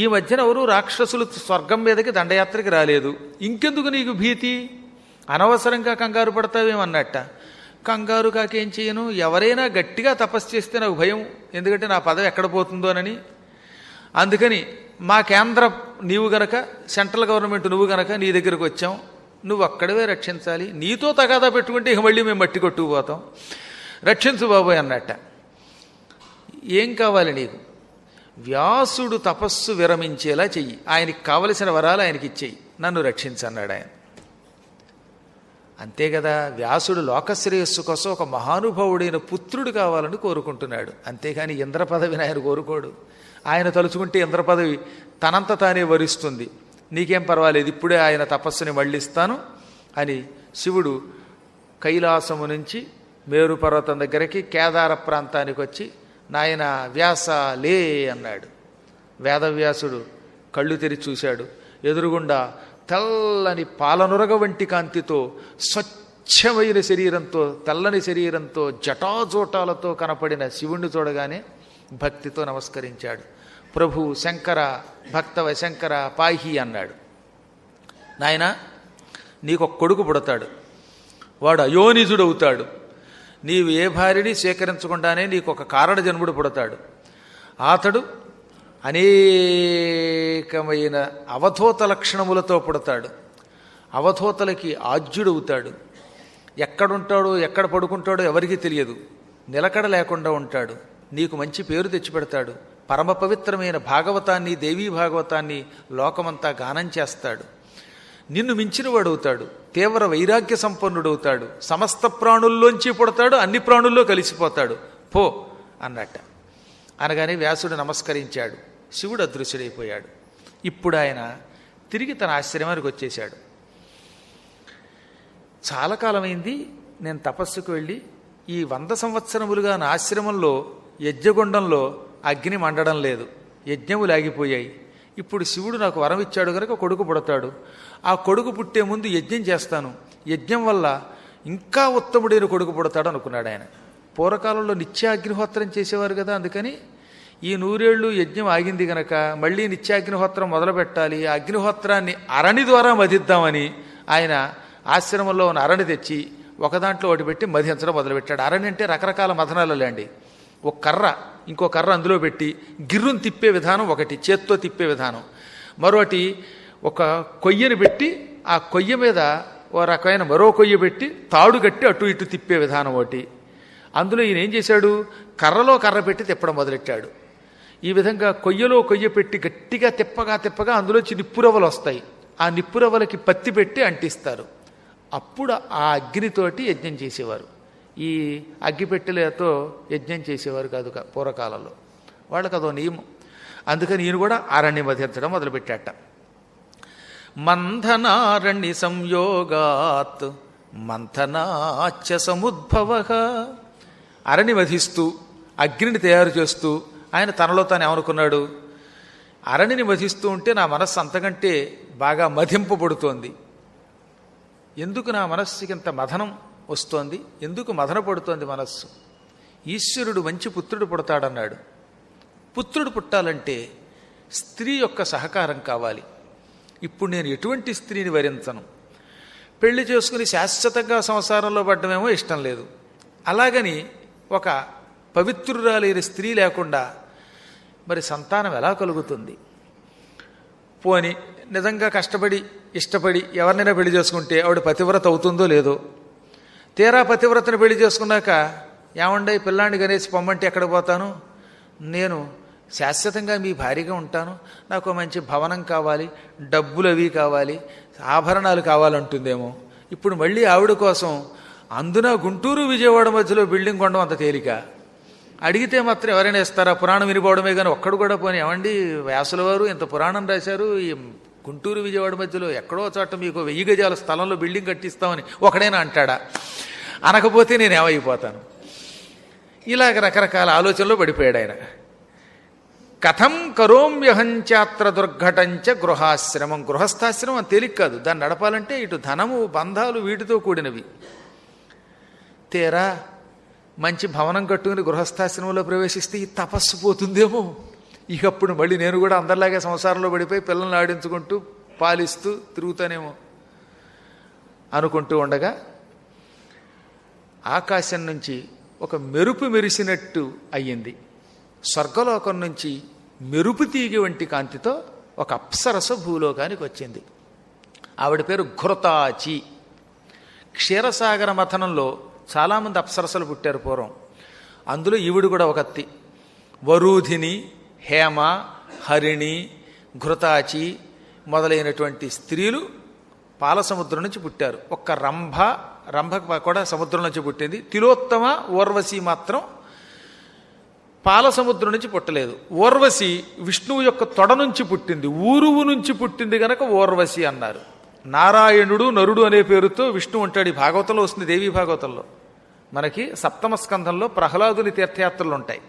Speaker 1: ఈ మధ్యన ఎవరు రాక్షసులు స్వర్గం మీదకి దండయాత్రకి రాలేదు, ఇంకెందుకు నీకు భీతి? అనవసరంగా కంగారు పడతావేమన్నట్ట. కంగారు కాకేం చేయను, ఎవరైనా గట్టిగా తపస్సు చేస్తే నాకు భయం, ఎందుకంటే నా పదవి ఎక్కడ పోతుందోనని. అందుకని మా కేంద్ర నీవు గనక, సెంట్రల్ గవర్నమెంట్ నువ్వు గనక నీ దగ్గరకు వచ్చాం, నువ్వు అక్కడవే రక్షించాలి. నీతో తగాదా పెట్టుకుంటే ఇక మళ్ళీ మేము మట్టి కొట్టుకుపోతాం, రక్షించు బాబోయ్ అన్నట్ట. ఏం కావాలి నీకు? వ్యాసుడు తపస్సు విరమించేలా చెయ్యి, ఆయనకి కావలసిన వరాలు ఆయనకి ఇచ్చేయి, నన్ను రక్షించన్నాడు ఆయన. అంతే కదా, వ్యాసుడు లోకశ్రేయస్సు కోసం ఒక మహానుభావుడైన పుత్రుడు కావాలని కోరుకుంటున్నాడు, అంతేగాని ఇంద్ర పదవిని ఆయన కోరుకోడు. ఆయన తలుచుకుంటే ఇంద్ర పదవి తనంత తానే వరిస్తుంది. నీకేం పర్వాలేదు, ఇప్పుడే ఆయన తపస్సుని మళ్ళిస్తాను అని శివుడు కైలాసము నుంచి మేరు పర్వతం దగ్గరికి కేదార ప్రాంతానికి వచ్చి, నాయన వ్యాస లే అన్నాడు. వేదవ్యాసుడు కళ్ళు తెరిచి చూశాడు. ఎదురుగుండా తెల్లని పాలనురగ వంటి కాంతితో, స్వచ్ఛమైన శరీరంతో, తెల్లని శరీరంతో, జటాజోటాలతో కనపడిన శివుణ్ణి చూడగానే భక్తితో నమస్కరించాడు. ప్రభు శంకర, భక్తవ శంకర పాహి అన్నాడు. నాయన, నీకొక కొడుకు పుడతాడు, వాడు అయోనిజుడవుతాడు. నీవు ఏ భార్యని స్వీకరించకుండానే నీకు ఒక కారణ జన్ముడు పుడతాడు. అతడు అనేకమైన అవధూత లక్షణములతో పుడతాడు. అవధూతలకి ఆజ్యుడవుతాడు. ఎక్కడుంటాడో ఎక్కడ పడుకుంటాడో ఎవరికీ తెలియదు. నిలకడ లేకుండా ఉంటాడు. నీకు మంచి పేరు తెచ్చిపెడతాడు. పరమ పవిత్రమైన భాగవతాన్ని, దేవీ భాగవతాన్ని లోకమంతా గానం చేస్తాడు. నిన్ను మించిన వాడవుతాడు. తీవ్ర వైరాగ్య సంపన్నుడవుతాడు. సమస్త ప్రాణుల్లోంచి పుడతాడు, అన్ని ప్రాణుల్లో కలిసిపోతాడు. పో అన్నట్ట. అనగానే వ్యాసుడు నమస్కరించాడు. శివుడు అదృశ్యుడైపోయాడు. ఇప్పుడు ఆయన తిరిగి తన ఆశ్రమానికి వచ్చేశాడు. చాలా కాలమైంది నేను తపస్సుకు వెళ్ళి, ఈ 100 సంవత్సరములుగా నా ఆశ్రమంలో యజ్ఞగుండంలో అగ్ని మండడం లేదు, యజ్ఞములు ఆగిపోయాయి. ఇప్పుడు శివుడు నాకు వరం ఇచ్చాడు కనుక కొడుకు పుడతాడు. ఆ కొడుకు పుట్టే ముందు యజ్ఞం చేస్తాను, యజ్ఞం వల్ల ఇంకా ఉత్తముడైన కొడుకు పుడతాడు అనుకున్నాడు ఆయన. పూర్వకాలంలో నిత్యాగ్నిహోత్రం చేసేవారు కదా, అందుకని ఈ 100 ఏళ్ళు యజ్ఞం ఆగింది గనక మళ్ళీ నిత్యాగ్నిహోత్రం మొదలుపెట్టాలి, ఆ అగ్నిహోత్రాన్ని అరణి ద్వారా మధిద్దామని ఆయన ఆశ్రమంలో ఉన్న అరణి తెచ్చి ఒక దాంట్లో ఒకటి పెట్టి మధించడం మొదలుపెట్టాడు. అరణి అంటే రకరకాల మథనాలు లేండి. ఒక కర్ర, ఇంకో కర్ర అందులో పెట్టి గిర్రును తిప్పే విధానం ఒకటి, చేత్తో తిప్పే విధానం మరొకటి, ఒక కొయ్యని పెట్టి ఆ కొయ్య మీద ఓ రకమైన మరో కొయ్య పెట్టి తాడు కట్టి అటు ఇటు తిప్పే విధానం ఒకటి. అందులో ఈయన ఏం చేశాడు, కర్రలో కర్ర పెట్టి తిప్పడం మొదలెట్టాడు. ఈ విధంగా కొయ్యలో కొయ్య పెట్టి గట్టిగా తిప్పగా తిప్పగా అందులోంచి నిప్పురవ్వలు వస్తాయి. ఆ నిప్పురవ్వలకి పత్తి పెట్టి అంటిస్తారు. అప్పుడు ఆ అగ్నితోటి యజ్ఞం చేసేవారు. ఈ అగ్గిపెట్టెలతో యజ్ఞం చేసేవారు కాదు పూర్వకాలంలో, వాళ్ళకి అదో నియమం. అందుకని ఈయన కూడా అరణ్య మధించడం మొదలుపెట్టాట. మంథనారణ్య సంయోగాత్ మంథనాచ్చ సముద్భవ. అరణ్య మధిస్తూ అగ్నిని తయారు చేస్తూ ఆయన తనలో తాను ఏమనుకున్నాడు, అరణిని మధిస్తూ ఉంటే నా మనస్సు అంతకంటే బాగా మధింపబడుతోంది. ఎందుకు నా మనస్సుకి ఇంత మథనం వస్తోంది, ఎందుకు మదన పడుతోంది మనస్సు? ఈశ్వరుడు మంచి పుత్రుడు పుడతాడన్నాడు. పుత్రుడు పుట్టాలంటే స్త్రీ యొక్క సహకారం కావాలి. ఇప్పుడు నేను ఎటువంటి స్త్రీని వరించను? పెళ్లి చేసుకుని శాశ్వతంగా సంసారంలో పడ్డమేమో ఇష్టం లేదు. అలాగని ఒక పవిత్రురాలైన స్త్రీ లేకుండా మరి సంతానం ఎలా కలుగుతుంది? పోని నిజంగా కష్టపడి ఇష్టపడి ఎవరినైనా పెళ్లి చేసుకుంటే ఆవిడ పతివ్రత అవుతుందో లేదో. తీరా పతివ్రతను పెళ్లి చేసుకున్నాక ఏమండే పిల్లాన్ని కనేసి పొమ్మంటే ఎక్కడ పోతాను, నేను శాశ్వతంగా మీ భార్యగా ఉంటాను, నాకు మంచి భవనం కావాలి, డబ్బులు అవి కావాలి, ఆభరణాలు కావాలంటుందేమో. ఇప్పుడు మళ్ళీ ఆవిడ కోసం అందున గుంటూరు విజయవాడ మధ్యలో బిల్డింగ్ కొనడం అంత తేలిక? అడిగితే మాత్రం ఎవరైనా ఇస్తారా? పురాణం వినిపోవడమే కానీ ఒక్కడు కూడా పోనీ, ఏమండి వ్యాసుల వారు ఇంత పురాణం రాశారు, ఈ గుంటూరు విజయవాడ మధ్యలో ఎక్కడో చోట మీకు 1000 గజాల స్థలంలో బిల్డింగ్ కట్టిస్తామని ఒకడైనా అంటాడా? అనకపోతే నేను ఏమైపోతాను? ఇలాగ రకరకాల ఆలోచనలో పడిపోయాడు ఆయన. కథం కరోమ్యహంచాత్ర దుర్ఘటంచ గృహాశ్రమం. గృహస్థాశ్రమం అని తేలిక కాదు, దాన్ని నడపాలంటే ఇటు ధనము బంధాలు వీటితో కూడినవి. తీరా మంచి భవనం కట్టుకుని గృహస్థాశ్రమంలో ప్రవేశిస్తే ఈ తపస్సు పోతుందేమో. ఇకప్పుడు మళ్ళీ నేను కూడా అందరిలాగే సంసారంలో పడిపోయి పిల్లల్ని ఆడించుకుంటూ పాలిస్తూ తిరుగుతానేమో అనుకుంటూ ఉండగా ఆకాశం నుంచి ఒక మెరుపు మెరిసినట్టు అయ్యింది. స్వర్గలోకం నుంచి మెరుపు తీగి వంటి కాంతితో ఒక అప్సరస భూలోకానికి వచ్చింది. ఆవిడ పేరు ఘృతాచి. క్షీరసాగర మథనంలో చాలామంది అప్సరసలు పుట్టారు పూర్వం. అందులో ఈవిడు కూడా ఒకత్తి. వరూధిని, హేమ, హరిణి, ఘృతాచి మొదలైనటువంటి స్త్రీలు పాలసముద్రం నుంచి పుట్టారు. ఒక్క రంభ కూడా సముద్రం నుంచి పుట్టింది. తిలోత్తమ, ఊర్వశి మాత్రం పాలసముద్రం నుంచి పుట్టలేదు. ఊర్వశి విష్ణువు యొక్క తొడ నుంచి పుట్టింది, ఊరువు నుంచి పుట్టింది గనక ఊర్వశి అన్నారు. నారాయణుడు నరుడు అనే పేరుతో విష్ణువు ఉంటాడు. ఈ భాగవతంలో వస్తుంది, దేవీ భాగవతంలో. మనకి సప్తమ స్కంధంలో ప్రహ్లాదుని తీర్థయాత్రలు ఉంటాయి.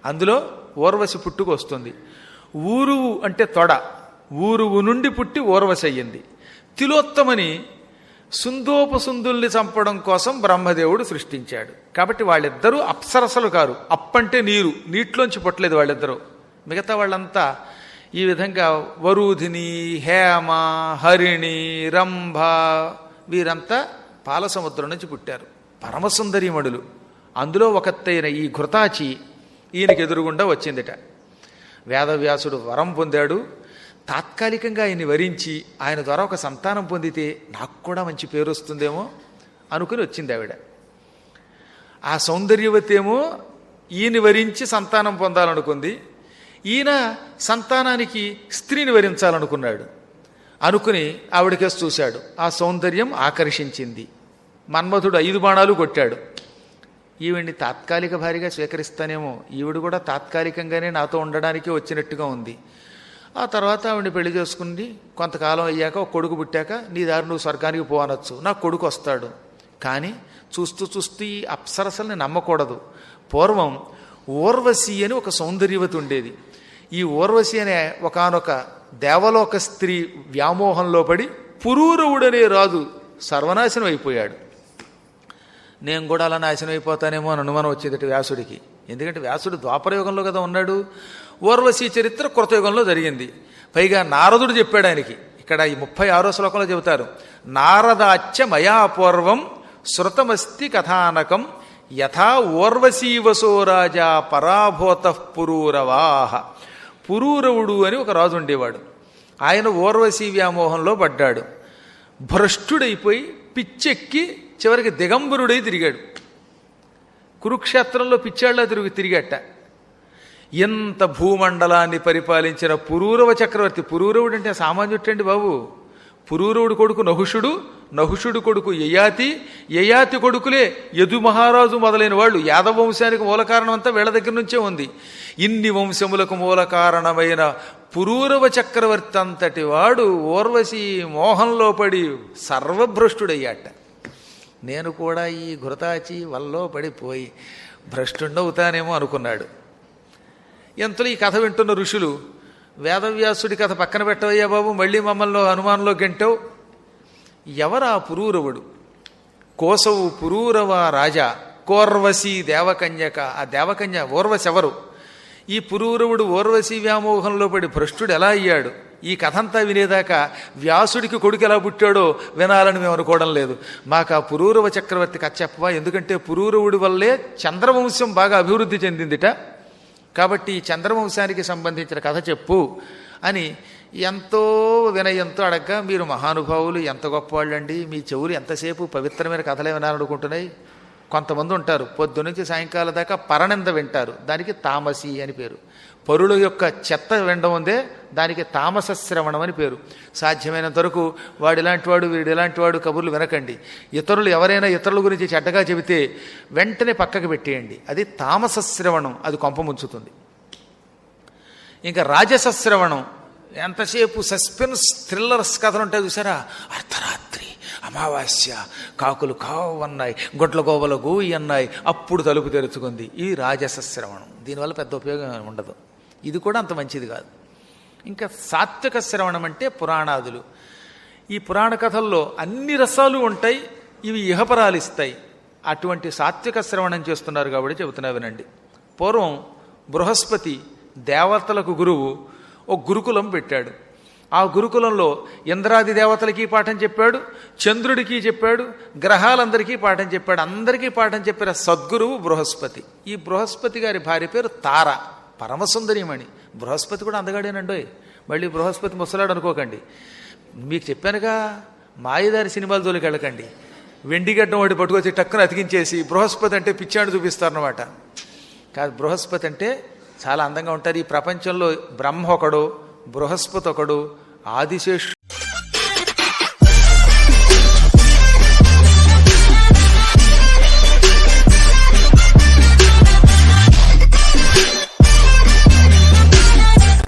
Speaker 1: అందులో ఊర్వశి పుట్టుకు వస్తుంది. ఊరువు అంటే తొడ, ఊరువు నుండి పుట్టి ఊర్వశి అయ్యింది. తిలోత్తమని సుందోపసుందుల్ని చంపడం కోసం బ్రహ్మదేవుడు సృష్టించాడు. కాబట్టి వాళ్ళిద్దరూ అప్సరసలు కారు. అప్పంటే నీరు, నీటిలోంచి పుట్టలేదు వాళ్ళిద్దరూ. మిగతా వాళ్ళంతా ఈ విధంగా వరూధిని, హేమ, హరిణి, రంభ వీరంతా పాలసముద్రం నుంచి పుట్టారు. పరమసుందరీమణులు. అందులో ఒకత్తైన ఈ ఘృతాచి ఈయనకి ఎదురుగుండా వచ్చిందిట. వేదవ్యాసుడు వరం పొందాడు. తాత్కాలికంగా ఆయన్ని వరించి ఆయన ద్వారా ఒక సంతానం పొందితే నాకు కూడా మంచి పేరు వస్తుందేమో అనుకుని వచ్చింది ఆవిడ. ఆ సౌందర్యవతేమో ఈయన వరించి సంతానం పొందాలనుకుంది. ఈయన సంతానానికి స్త్రీని వరించాలనుకున్నాడు. అనుకుని ఆవిడకేసి చూశాడు. ఆ సౌందర్యం ఆకర్షించింది. మన్మధుడు 5 బాణాలు కొట్టాడు. ఈవిడ్ని తాత్కాలిక భార్యగా స్వీకరిస్తానేమో, ఈవిడ కూడా తాత్కాలికంగానే నాతో ఉండడానికి వచ్చినట్టుగా ఉంది. ఆ తర్వాత ఆవిడని పెళ్లి చేసుకుంది. కొంతకాలం అయ్యాక ఒక కొడుకు పుట్టాక నీ దారి నువ్వు స్వర్గానికి పోనొచ్చు, నాకు కొడుకు వస్తాడు. కానీ చూస్తూ చూస్తూ ఈ అప్సరసల్ని నమ్మకూడదు. పూర్వం ఊర్వశి అని ఒక సౌందర్యవతి ఉండేది. ఈ ఊర్వశి అనే ఒకానొక దేవలోక స్త్రీ వ్యామోహంలో పడి పురూరవుడనే రాజు సర్వనాశనం అయిపోయాడు. నేను కూడా అలా నాశనం అయిపోతానేమో అని అనుమానం వచ్చేది వ్యాసుడికి. ఎందుకంటే వ్యాసుడు ద్వాపరయుగంలో కదా ఉన్నాడు. ఊర్వశీ చరిత్ర కృతయుగంలో జరిగింది. పైగా నారదుడు చెప్పాడు ఆయనకి. ఇక్కడ ఈ 36వ శ్లోకంలో చెబుతారు, నారదాచ్య మయా పూర్వం శృతమస్తి కథానకం యథా ఊర్వశీవసో రాజా పరాభూత పురూరవాహ. పురూరవుడు అని ఒక రాజు ఉండేవాడు. ఆయన ఊర్వశీ వ్యామోహంలో పడ్డాడు. భ్రష్టుడైపోయి పిచ్చెక్కి చివరికి దిగంబరుడై తిరిగాడు. కురుక్షేత్రంలో పిచ్చాళ్ళ తిరిగట్ట. ఎంత భూమండలాన్ని పరిపాలించిన పురూరవ చక్రవర్తి. పురూరవుడు అంటే సామాన్యుటండి బాబు. పురూరవుడు కొడుకు నహుషుడు, నహుషుడు కొడుకు యయాతి, యయాతి కొడుకులే యదు మహారాజు మొదలైన వాళ్ళు. యాదవ వంశానికి మూల కారణం అంతా వీళ్ళ దగ్గర నుంచే ఉంది. ఇన్ని వంశములకు మూల కారణమైన పురూరవ చక్రవర్తి అంతటి వాడు ఊర్వశి మోహంలో పడి సర్వభ్రష్టుడయ్యాట. నేను కూడా ఈ ఘృతాచి వల్లో పడిపోయి భ్రష్టుండవుతానేమో అనుకున్నాడు. ఎంతలో ఈ కథ వింటున్న ఋషులు, వేదవ్యాసుడి కథ పక్కన పెట్టవయ్యా బాబు, మళ్ళీ మమ్మల్ని అనుమానంలో గంటావు. ఎవరా పురూరవుడు? కోసవు పురూరవ రాజా, కోర్వశి దేవకన్యక. ఆ దేవకన్య ఊర్వశి ఎవరు? ఈ పురూరవుడు ఊర్వశి వ్యామోహంలో పడి భ్రష్టుడు ఎలా అయ్యాడు? ఈ కథంతా వినేదాకా వ్యాసుడికి కొడుకు ఎలా పుట్టాడో వినాలని మేము అనుకోవడం లేదు. మాకు ఆ పురూరవ చక్రవర్తి కథ చెప్పవా? ఎందుకంటే పురూరవుడి వల్లే చంద్రవంశం బాగా అభివృద్ధి చెందిందిట. కాబట్టి ఈ చంద్రవంశానికి సంబంధించిన కథ చెప్పు అని ఎంతో వినయంతో అడగ్గా, మీరు మహానుభావులు, ఎంత గొప్పవాళ్ళండి, మీ చెవులు ఎంతసేపు పవిత్రమైన కథలే వినాలనుకుంటున్నాయి. కొంతమంది ఉంటారు పొద్దునుంచి సాయంకాలం దాకా పరనింద వింటారు, దానికి తామసి అని పేరు. పరుల యొక్క చెత్త వినడం ఉందే దానికి తామస శ్రవణం అని పేరు. సాధ్యమైనంత వరకు వాడు ఇలాంటి వాడు వీడు ఇలాంటి వాడు కబుర్లు వినకండి. ఇతరులు ఎవరైనా ఇతరుల గురించి చెడ్డగా చెబితే వెంటనే పక్కకు పెట్టేయండి. అది తామస శ్రవణం, అది కొంప ముంచుతుంది. ఇంకా రాజస శ్రవణం, ఎంతసేపు సస్పెన్స్ థ్రిల్లర్స్ కథలు ఉంటాయి చూసారా, అర్ధరాత్రి అమావాస్య కాకులు కావన్నాయి గొడ్ల గోబల గోయి అన్నాయి అప్పుడు తలుపు తెరుచుకుంది, ఈ రాజస శ్రవణం. దీనివల్ల పెద్ద ఉపయోగం ఉండదు, ఇది కూడా అంత మంచిది కాదు. ఇంకా సాత్విక శ్రవణం అంటే పురాణాదులు. ఈ పురాణ కథల్లో అన్ని రసాలు ఉంటాయి, ఇవి ఇహపరాలు ఇస్తాయి. అటువంటి సాత్విక శ్రవణం చేస్తున్నారు కాబట్టి చెబుతున్నా వినండి. పూర్వం బృహస్పతి దేవతలకు గురువు ఒక గురుకులం పెట్టాడు. ఆ గురుకులంలో ఇంద్రాది దేవతలకి పాఠం చెప్పాడు, చంద్రుడికి చెప్పాడు, గ్రహాలందరికీ పాఠం చెప్పాడు. అందరికీ పాఠం చెప్పిన సద్గురువు బృహస్పతి. ఈ బృహస్పతి గారి భార్య పేరు తార, పరమసుందరీమణి. బృహస్పతి కూడా అందగాడేనండోయ్. మళ్ళీ బృహస్పతి ముసలాడు అనుకోకండి. మీకు చెప్పానుగా, మాయదారి సినిమాల జోలికి వెళ్ళకండి. వెండిగడ్డం వాడి పట్టుకొచ్చి టక్కున అతికించేసి బృహస్పతి అంటే పిచ్చాడు చూపిస్తారన్నమాట. కాదు, బృహస్పతి అంటే చాలా అందంగా ఉంటారు. ఈ ప్రపంచంలో బ్రహ్మ ఒకడు, బృహస్పతి ఒకడు, ఆదిశేషుడు